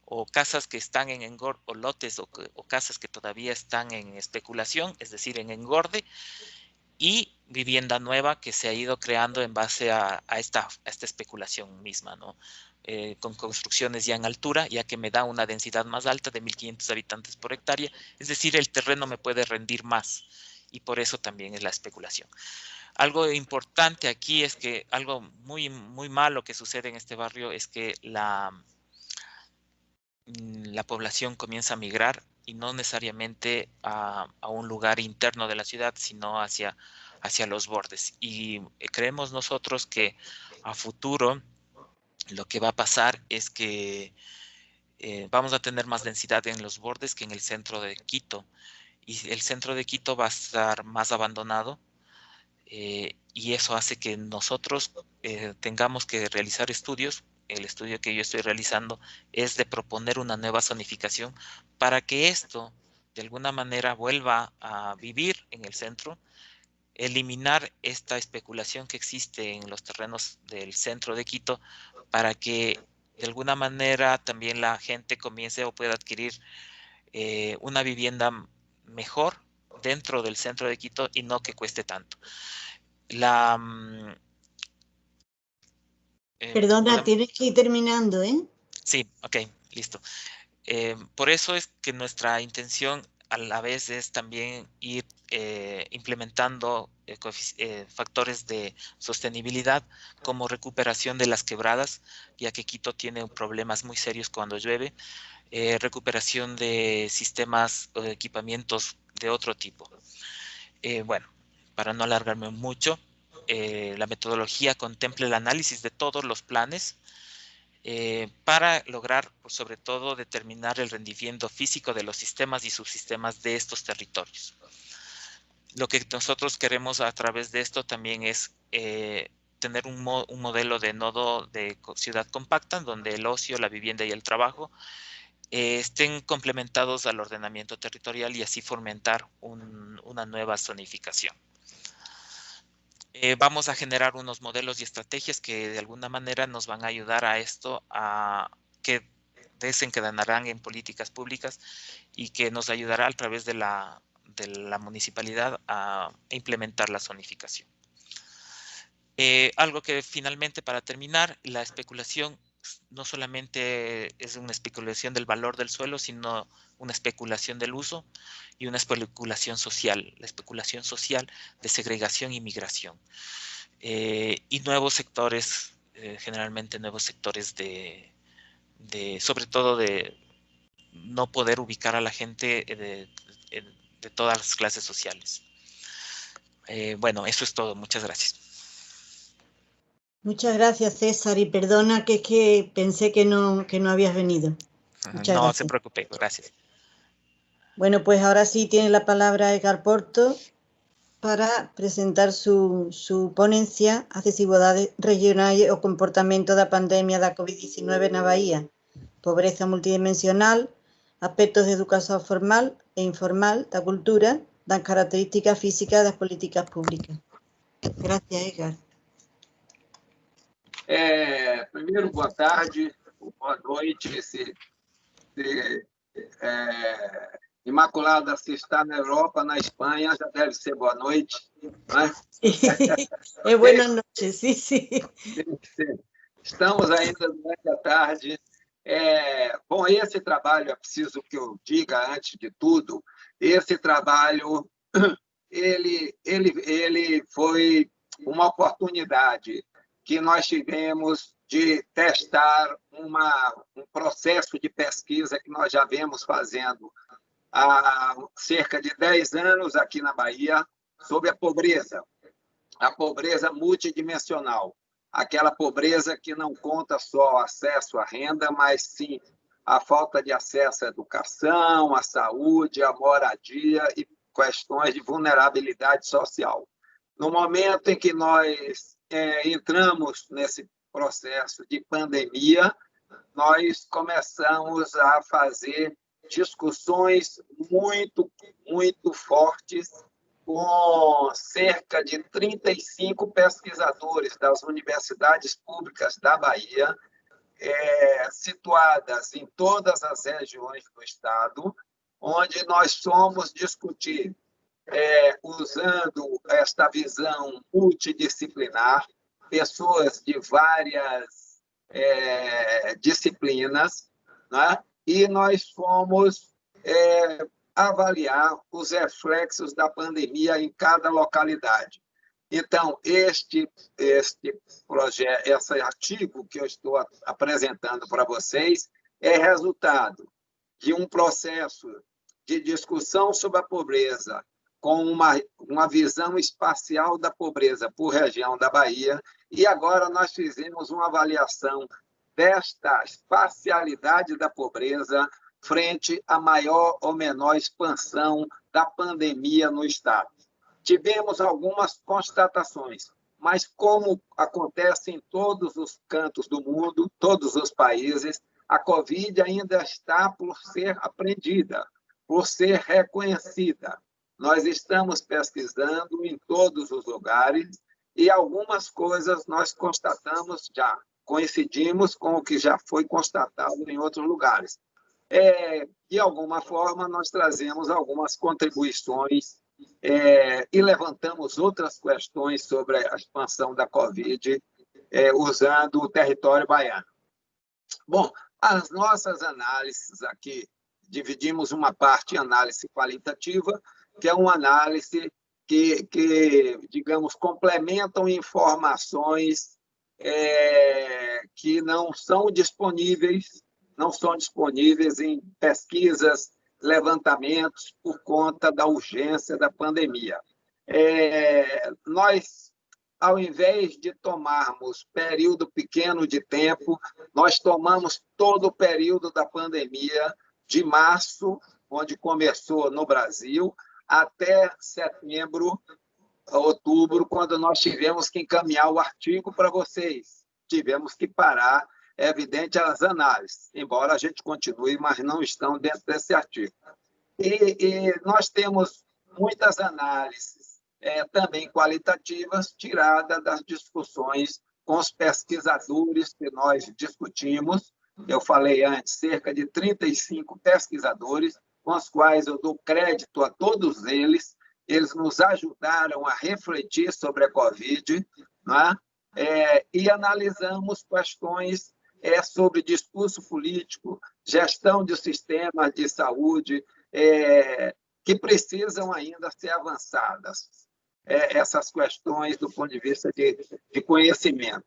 o casas que están en engorde o lotes o casas que todavía están en especulación, es decir, en engorde, y vivienda nueva que se ha ido creando en base a esta especulación misma, ¿no? Con construcciones ya en altura, ya que me da una densidad más alta de 1.500 habitantes por hectárea, es decir, el terreno me puede rendir más y por eso también es la especulación. Algo importante aquí es que algo muy, muy malo que sucede en este barrio es que la población comienza a migrar y no necesariamente a un lugar interno de la ciudad, sino hacia los bordes. Y creemos nosotros que a futuro lo que va a pasar es que vamos a tener más densidad en los bordes que en el centro de Quito. Y el centro de Quito va a estar más abandonado. Y eso hace que nosotros tengamos que realizar estudios. El estudio que yo estoy realizando es de proponer una nueva zonificación para que esto de alguna manera vuelva a vivir en el centro, eliminar esta especulación que existe en los terrenos del centro de Quito para que de alguna manera también la gente comience o pueda adquirir una vivienda mejor dentro del centro de Quito y no que cueste tanto. Perdona, tienes que ir terminando, ¿eh? Sí, ok, listo. Por eso es que nuestra intención a la vez es también ir implementando factores de sostenibilidad como recuperación de las quebradas, ya que Quito tiene problemas muy serios cuando llueve, recuperación de sistemas o de equipamientos de otro tipo. Bueno, para no alargarme mucho, la metodología contempla el análisis de todos los planes para lograr, sobre todo, determinar el rendimiento físico de los sistemas y subsistemas de estos territorios. Lo que nosotros queremos a través de esto también es tener un modelo de nodo de ciudad compacta, donde el ocio, la vivienda y el trabajo estén complementados al ordenamiento territorial y así fomentar una nueva zonificación. Vamos a generar unos modelos y estrategias que de alguna manera nos van a ayudar a esto, que desencadenarán en políticas públicas y que nos ayudará a través de la municipalidad a implementar la zonificación. Algo que finalmente, para terminar, la especulación no solamente es una especulación del valor del suelo, sino una especulación del uso y una especulación social, la especulación social de segregación y migración. Y nuevos sectores, generalmente nuevos sectores sobre todo de no poder ubicar a la gente de todas las clases sociales. Bueno, eso es todo. Muchas gracias. Muchas gracias, César, y perdona que es que pensé que no habías venido. Muchas no gracias. se preocupe, gracias. Bueno, pues ahora sí tiene la palabra Edgar Porto para presentar su ponencia Accesibilidade Regional e o comportamento da pandemia da COVID-19 na Bahía, pobreza multidimensional, aspectos de educación formal e informal da cultura, das características físicas das políticas públicas. Gracias, Edgar. Primeiro, boa tarde, boa noite. Imaculada, se está na Europa, na Espanha, já deve ser boa noite. Né? Buenas noches, sim, sim. Estamos ainda durante a tarde. Bom, esse trabalho, é preciso que eu diga antes de tudo, esse trabalho ele foi uma oportunidade que nós tivemos de testar um processo de pesquisa que nós já vemos fazendo há cerca de 10 anos aqui na Bahia, sobre a pobreza multidimensional, aquela pobreza que não conta só o acesso à renda, mas sim a falta de acesso à educação, à saúde, à moradia e questões de vulnerabilidade social. No momento em que nós entramos nesse processo de pandemia, nós começamos a fazer discussões muito, muito fortes com cerca de 35 pesquisadores das universidades públicas da Bahia, situadas em todas as regiões do estado, onde nós fomos discutir, usando esta visão multidisciplinar, pessoas de várias disciplinas, né? E nós fomos avaliar os reflexos da pandemia em cada localidade. Então, este projeto, esse artigo que eu estou apresentando para vocês é resultado de um processo de discussão sobre a pobreza com uma visão espacial da pobreza por região da Bahia, e agora nós fizemos uma avaliação desta espacialidade da pobreza frente à maior ou menor expansão da pandemia no estado. Tivemos algumas constatações, mas como acontece em todos os cantos do mundo, todos os países, a Covid ainda está por ser aprendida, por ser reconhecida. Nós estamos pesquisando em todos os lugares e algumas coisas nós constatamos já, coincidimos com o que já foi constatado em outros lugares. De alguma forma, nós trazemos algumas contribuições e levantamos outras questões sobre a expansão da Covid usando o território baiano. Bom, as nossas análises aqui, dividimos uma parte em análise qualitativa, que é uma análise que digamos, complementam informações que não são disponíveis em pesquisas, levantamentos, por conta da urgência da pandemia. Nós, ao invés de tomarmos período pequeno de tempo, nós tomamos todo o período da pandemia, de março, onde começou no Brasil, até setembro, outubro, quando nós tivemos que encaminhar o artigo para vocês. Tivemos que parar, é evidente, as análises, embora a gente continue, mas não estão dentro desse artigo. E nós temos muitas análises também qualitativas, tiradas das discussões com os pesquisadores que nós discutimos. Eu falei antes, cerca de 35 pesquisadores, com os quais eu dou crédito a todos eles. Eles nos ajudaram a refletir sobre a Covid, né? E analisamos questões sobre discurso político, gestão de sistemas de saúde, que precisam ainda ser avançadas, essas questões do ponto de vista de conhecimento.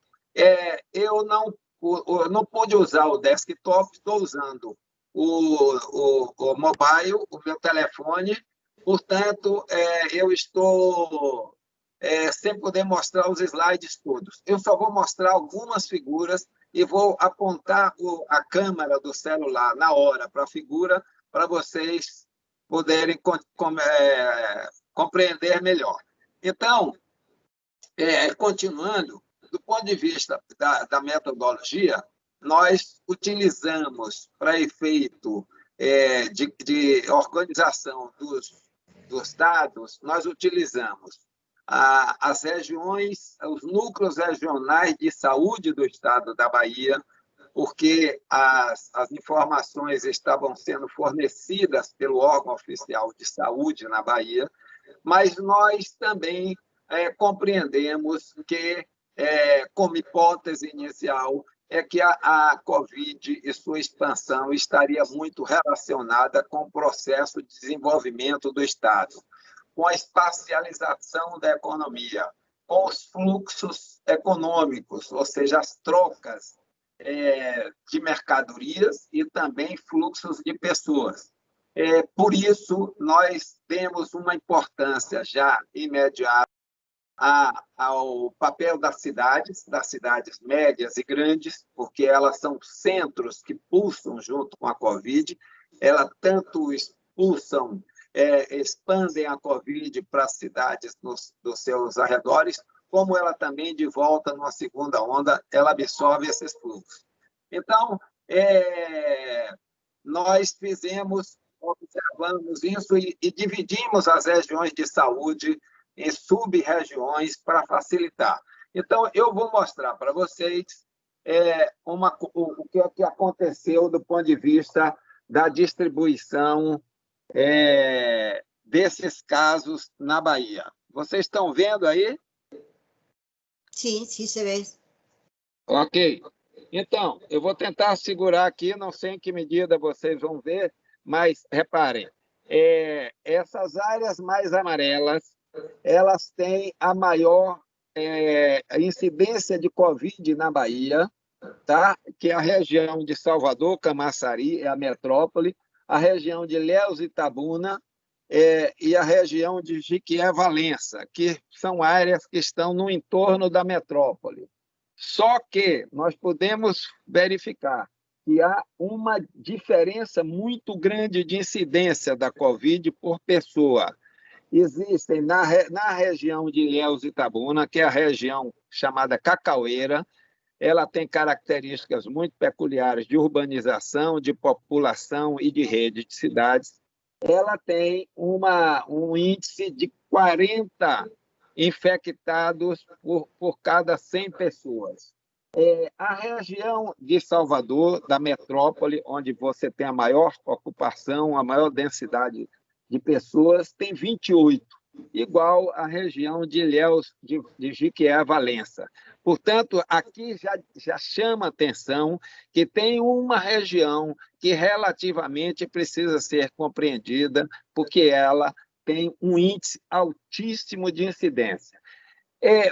Eu não pude usar o desktop, estou usando o mobile, o meu telefone, portanto, eu estou sem poder mostrar os slides todos. Eu só vou mostrar algumas figuras e vou apontar a câmera do celular na hora para a figura, para vocês poderem compreender melhor. Então, continuando, do ponto de vista da metodologia, nós utilizamos, para efeito de organização dos dados, nós utilizamos as regiões, os núcleos regionais de saúde do estado da Bahia, porque as informações estavam sendo fornecidas pelo órgão oficial de saúde na Bahia, mas nós também compreendemos que, como hipótese inicial, é que a Covid e sua expansão estaria muito relacionada com o processo de desenvolvimento do Estado, com a espacialização da economia, com os fluxos econômicos, ou seja, as trocas de mercadorias e também fluxos de pessoas. Por isso, nós temos uma importância já imediata ao papel das cidades médias e grandes, porque elas são centros que pulsam junto com a Covid, elas tanto expulsam, expandem a Covid para as cidades dos seus arredores, como ela também, de volta numa segunda onda, ela absorve esses fluxos. Então, nós observamos isso e dividimos as regiões de saúde em sub-regiões para facilitar. Então, eu vou mostrar para vocês o que aconteceu do ponto de vista da distribuição desses casos na Bahia. Vocês estão vendo aí? Sim, sim, você vê. Ok. Então, eu vou tentar segurar aqui, não sei em que medida vocês vão ver, mas reparem, essas áreas mais amarelas, elas têm a maior incidência de Covid na Bahia, tá? Que é a região de Salvador, Camaçari, é a metrópole, a região de Ilhéus e Itabuna, e a região de Jequié, Valença, que são áreas que estão no entorno da metrópole. Só que nós podemos verificar que há uma diferença muito grande de incidência da Covid por pessoa. Existem na região de Ilhéus e Itabuna, que é a região chamada Cacaueira, ela tem características muito peculiares de urbanização, de população e de rede de cidades. Ela tem um índice de 40 infectados por cada 100 pessoas. A região de Salvador, da metrópole, onde você tem a maior ocupação, a maior densidade de pessoas, tem 28, igual à região de Ilhéus, de Jequié, Valença. Portanto, aqui já chama atenção que tem uma região que relativamente precisa ser compreendida, porque ela tem um índice altíssimo de incidência.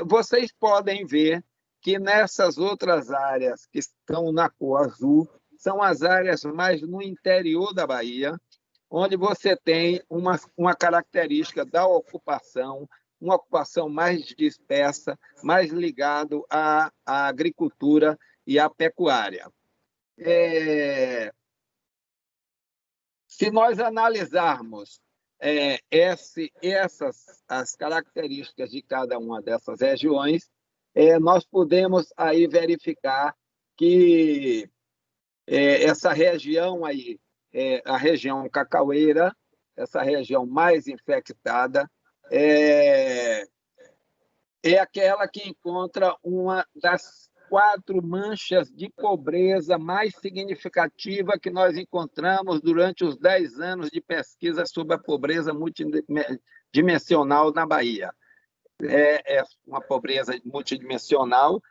Vocês podem ver que nessas outras áreas que estão na cor azul, são as áreas mais no interior da Bahia, onde você tem uma característica da ocupação, uma ocupação mais dispersa, mais ligado à agricultura e à pecuária. Se nós analisarmos as características de cada uma dessas regiões, nós podemos aí verificar que essa região aí, a região Cacaueira, essa região mais infectada, é aquela que encontra uma das 4 manchas de pobreza mais significativa que nós encontramos durante os 10 anos de pesquisa sobre a pobreza multidimensional na Bahia. É uma pobreza multidimensional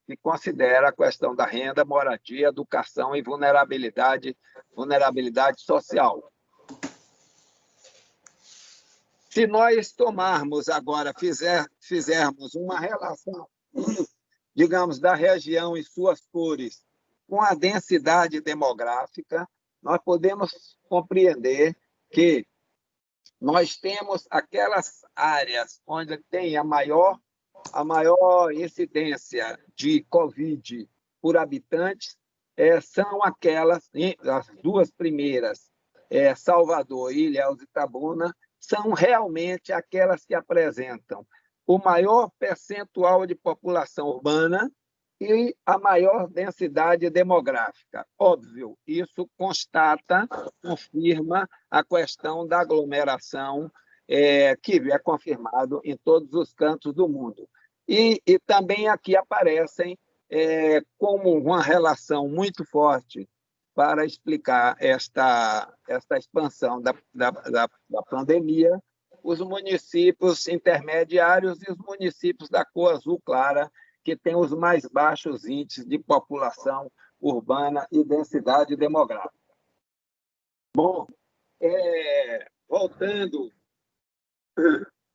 que considera a questão da renda, moradia, educação e vulnerabilidade social. Se nós tomarmos agora, fizermos uma relação, digamos, da região e suas cores com a densidade demográfica, nós podemos compreender que nós temos aquelas áreas onde tem a maior incidência de Covid por habitantes, são aquelas, as 2 primeiras, Salvador e Ilhéus e Itabuna, são realmente aquelas que apresentam o maior percentual de população urbana e a maior densidade demográfica. Óbvio, isso confirma a questão da aglomeração, que é confirmado em todos os cantos do mundo. E também aqui aparecem como uma relação muito forte para explicar esta expansão da pandemia, os municípios intermediários e os municípios da cor azul clara, que têm os mais baixos índices de população urbana e densidade demográfica. Bom,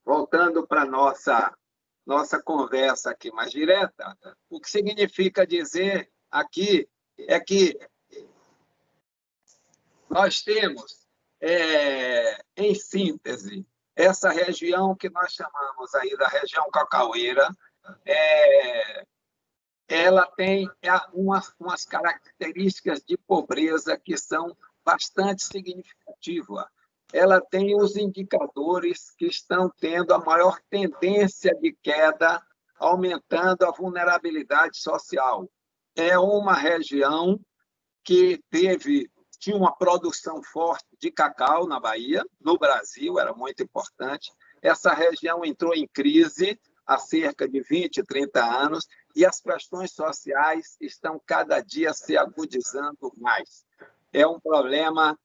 voltando para a nossa conversa aqui mais direta, o que significa dizer aqui é que nós temos, em síntese, essa região que nós chamamos aí da região cacaueira, ela tem umas características de pobreza que são bastante significativas. Ela tem os indicadores que estão tendo a maior tendência de queda, aumentando a vulnerabilidade social. É uma região que tinha uma produção forte de cacau na Bahia, no Brasil, era muito importante. Essa região entrou em crise há cerca de 20, 30 anos, e as questões sociais estão cada dia se agudizando mais. É um problema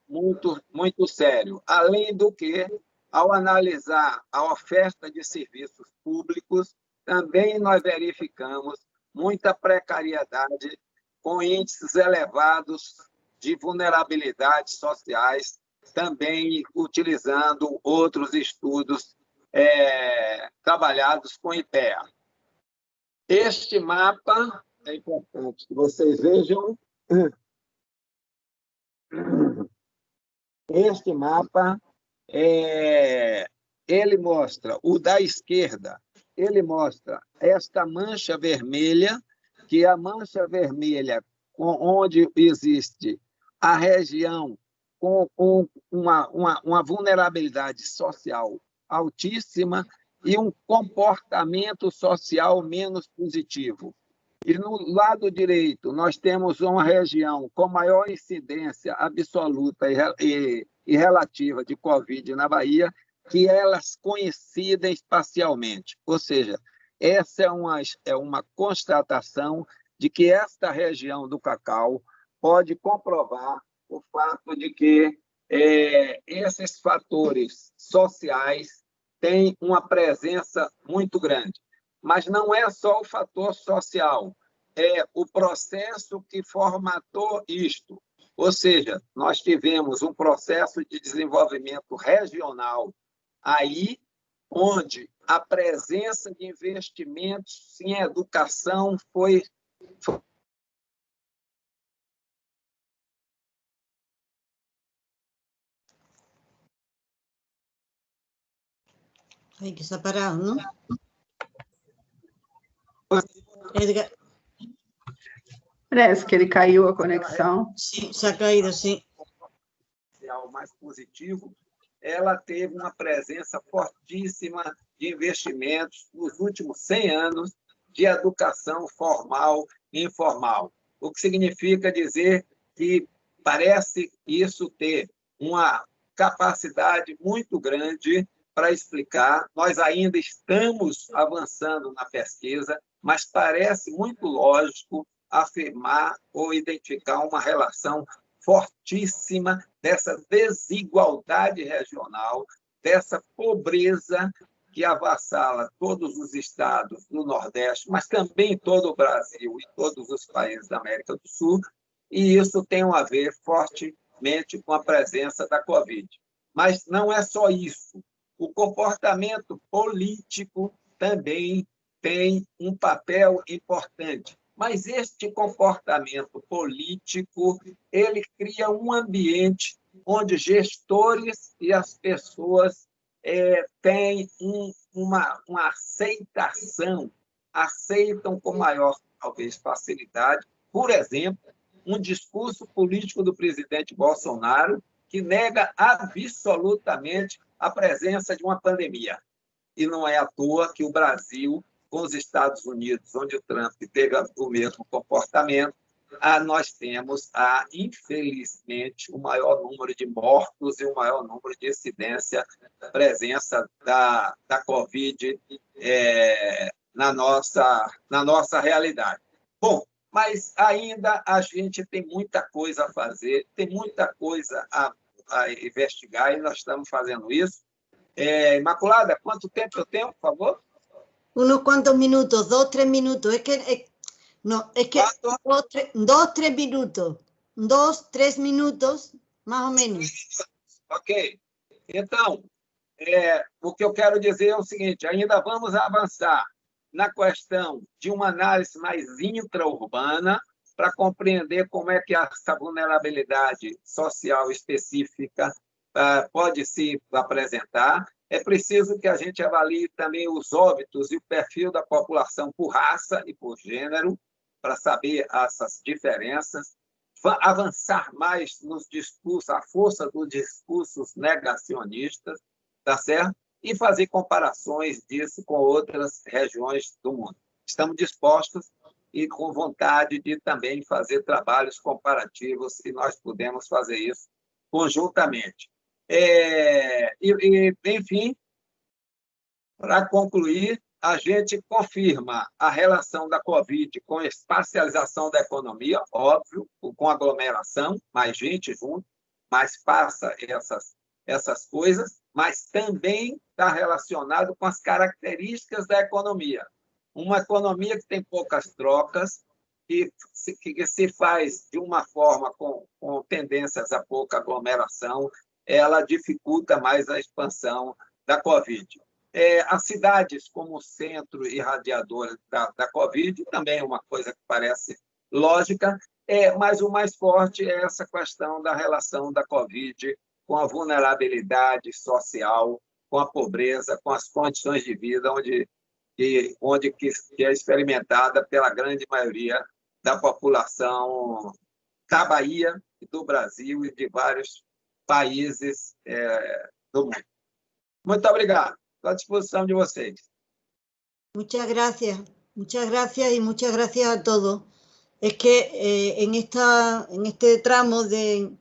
muito, muito sério. Além do que, ao analisar a oferta de serviços públicos, também nós verificamos muita precariedade, com índices elevados de vulnerabilidades sociais, também utilizando outros estudos trabalhados com IPEA. Este mapa, é importante que vocês vejam, este mapa, ele mostra, o da esquerda, ele mostra esta mancha vermelha, que é a mancha vermelha onde existe a região com uma vulnerabilidade social altíssima e um comportamento social menos positivo. E no lado direito, nós temos uma região com maior incidência absoluta e relativa de Covid na Bahia, que elas coincidem espacialmente. Ou seja, essa é uma constatação de que esta região do cacau pode comprovar o fato de que esses fatores sociais têm uma presença muito grande. Mas não é só o fator social, é o processo que formatou isto. Ou seja, nós tivemos um processo de desenvolvimento regional aí, onde a presença de investimentos em educação foi Ai, que está parado, não? Edgar. Parece que ele caiu a conexão. Sim, se ha caído, sim. Mais positivo, ela teve uma presença fortíssima de investimentos nos últimos 100 anos de educação formal e informal, o que significa dizer que parece isso ter uma capacidade muito grande para explicar. Nós ainda estamos avançando na pesquisa, mas parece muito lógico afirmar ou identificar uma relação fortíssima dessa desigualdade regional, dessa pobreza que avassala todos os estados do Nordeste, mas também todo o Brasil e todos os países da América do Sul, e isso tem a ver fortemente com a presença da Covid. Mas não é só isso. O comportamento político também tem um papel importante. Mas este comportamento político, ele cria um ambiente onde gestores e as pessoas têm uma aceitação, aceitam com maior, talvez, facilidade, por exemplo, um discurso político do presidente Bolsonaro que nega absolutamente a presença de uma pandemia. E não é à toa que o Brasil, com os Estados Unidos, onde o Trump teve o mesmo comportamento, nós temos, infelizmente, o maior número de mortos e o maior número de incidência, presença da Covid na nossa realidade. Bom, mas ainda a gente tem muita coisa a fazer, tem muita coisa a investigar, e nós estamos fazendo isso. Imaculada, quanto tempo eu tenho, por favor? Unos cuantos minutos, 2, 3 minutos. No, es que 2, 3 minutos. 2, 3 minutos, más o menos. Ok. Então, o que eu quero dizer é o seguinte, ainda vamos avançar na questão de uma análise mais intra-urbana para compreender como é que essa vulnerabilidade social específica pode se apresentar. É preciso que a gente avalie também os óbitos e o perfil da população por raça e por gênero, para saber essas diferenças, avançar mais nos discursos, a força dos discursos negacionistas, tá certo? E fazer comparações disso com outras regiões do mundo. Estamos dispostos e com vontade de também fazer trabalhos comparativos, se nós pudermos fazer isso conjuntamente. Enfim, para concluir, a gente confirma a relação da Covid com a espacialização da economia, óbvio, com aglomeração, mais gente junto, mais passa essas coisas, mas também está relacionado com as características da economia. Uma economia que tem poucas trocas, que se faz de uma forma com tendências a pouca aglomeração, ela dificulta mais a expansão da Covid. As cidades como centro irradiador da Covid, também é uma coisa que parece lógica, mas o mais forte é essa questão da relação da Covid com a vulnerabilidade social, com a pobreza, com as condições de vida onde que é experimentada pela grande maioria da população da Bahia, do Brasil e de vários países do mundo. Muito obrigado. Estou à disposição de vocês. Muchas gracias y muchas gracias a todos. Es que en este tramo de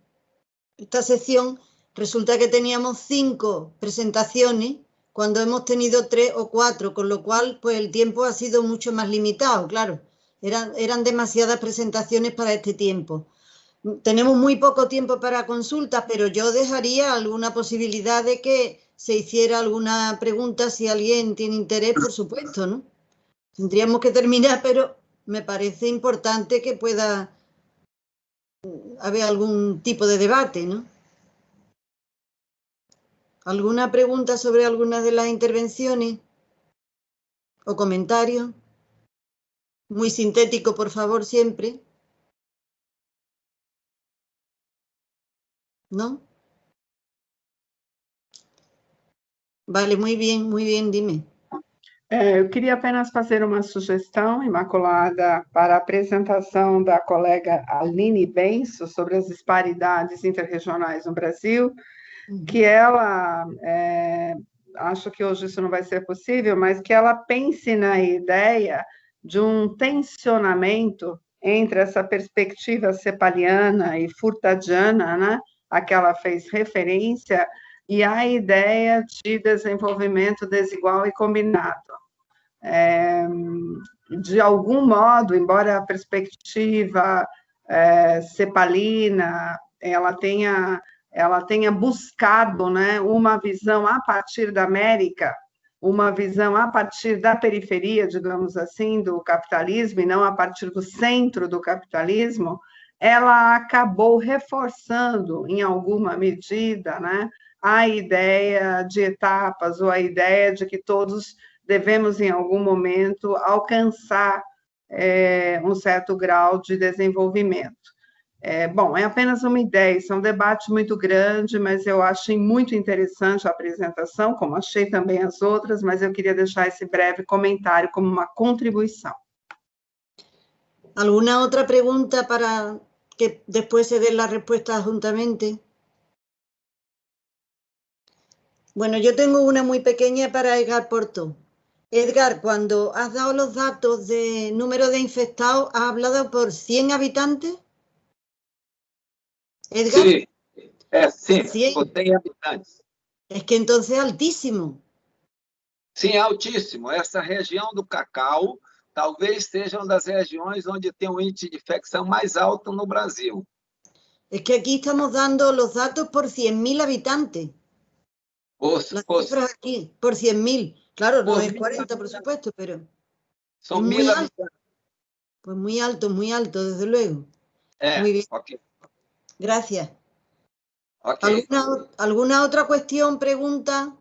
esta sección resulta que teníamos 5 presentaciones cuando hemos tenido 3 o 4, con lo cual pues el tiempo ha sido mucho más limitado, claro. Eran demasiadas presentaciones para este tiempo. Tenemos muy poco tiempo para consultas, pero yo dejaría alguna posibilidad de que se hiciera alguna pregunta si alguien tiene interés, por supuesto, ¿no? Tendríamos que terminar, pero me parece importante que pueda haber algún tipo de debate, ¿no? ¿Alguna pregunta sobre alguna de las intervenciones o comentarios? Muy sintético, por favor, siempre. ¿No? Vale, muy bien, dime. Eu queria apenas fazer uma sugestão, Imaculada, para a apresentação da colega Aline Benso sobre as disparidades interregionais no Brasil, que ela, acho que hoje isso não vai ser possível, mas que ela pense na ideia de um tensionamento entre essa perspectiva cepaliana e furtadiana, né, a que ela fez referência, e a ideia de desenvolvimento desigual e combinado. De algum modo, embora a perspectiva cepalina ela tenha buscado, né, uma visão a partir da América, uma visão a partir da periferia, digamos assim, do capitalismo, e não a partir do centro do capitalismo, ela acabou reforçando, em alguma medida, né, a ideia de etapas, ou a ideia de que todos devemos, em algum momento, alcançar um certo grau de desenvolvimento. Bom, é apenas uma ideia, isso é um debate muito grande, mas eu achei muito interessante a apresentação, como achei também as outras, mas eu queria deixar esse breve comentário como uma contribuição. ¿Alguna otra pregunta para que después se den las respuestas juntamente? Bueno, yo tengo una muy pequeña para Edgar Porto. Edgar, cuando has dado los datos de número de infectados, ¿has hablado por 100 habitantes? Edgar. Sí, 100 habitantes. Es que entonces es altísimo. Sim, é altíssimo. Essa região do cacau talvez seja uma das regiões onde tem um índice de infecção mais alto no Brasil. Es que aquí estamos dando los datos por 100.000 habitantes. Las cifras aquí, por 100.000. Claro, no es 40, por supuesto, pero son es muy alto. Pues muy alto, desde luego. Muy bien. Okay. Gracias. Okay. ¿Alguna otra cuestión, pregunta?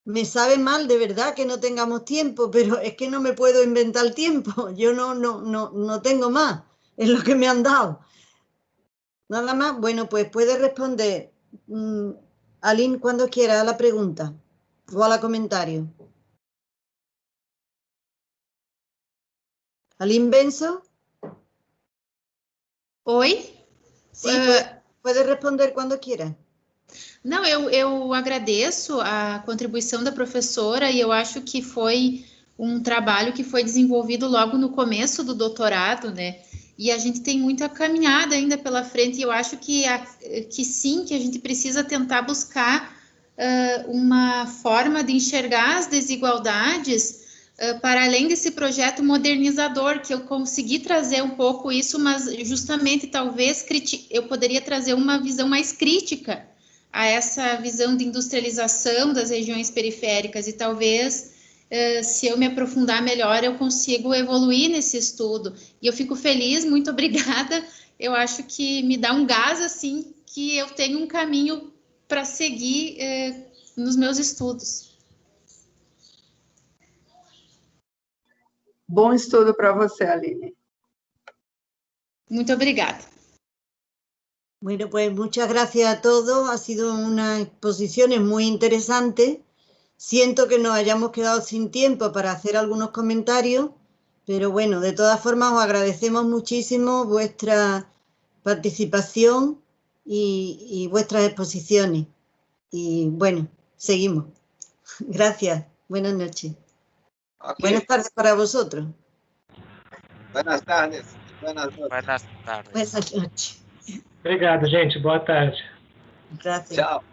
Me sabe mal, de verdad, que no tengamos tiempo, pero es que no me puedo inventar el tiempo. Yo no tengo más. Es lo que me han dado. Nada más. Bueno, pues puede responder Aline cuando quiera a la pregunta o a la comentario. Aline Benzo. Oi? Sí, puede responder quando quiera. Não, eu agradeço a contribuição da professora e eu acho que foi um trabalho que foi desenvolvido logo no começo do doutorado, né? E a gente tem muita caminhada ainda pela frente e eu acho que sim, que a gente precisa tentar buscar uma forma de enxergar as desigualdades para além desse projeto modernizador, que eu consegui trazer um pouco isso, mas justamente talvez eu poderia trazer uma visão mais crítica a essa visão de industrialização das regiões periféricas e talvez, se eu me aprofundar melhor, eu consigo evoluir nesse estudo. E eu fico feliz, muito obrigada. Eu acho que me dá um gás, assim, que eu tenho um caminho para seguir nos meus estudos. Bom estudo para você, Aline. Muito obrigada. Bueno, pues muchas gracias a todos. Ha sido una exposición muy interesante. Siento que nos hayamos quedado sin tiempo para hacer algunos comentarios, pero bueno, de todas formas os agradecemos muchísimo vuestra participación y vuestras exposiciones. Y bueno, seguimos. Gracias. Buenas noches. Okay. Buenas tardes para vosotros. Buenas tardes. Buenas noches. Buenas tardes. Buenas noches. Obrigado, gente. Boa tarde. Gracias. Tchau.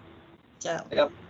Chao. É.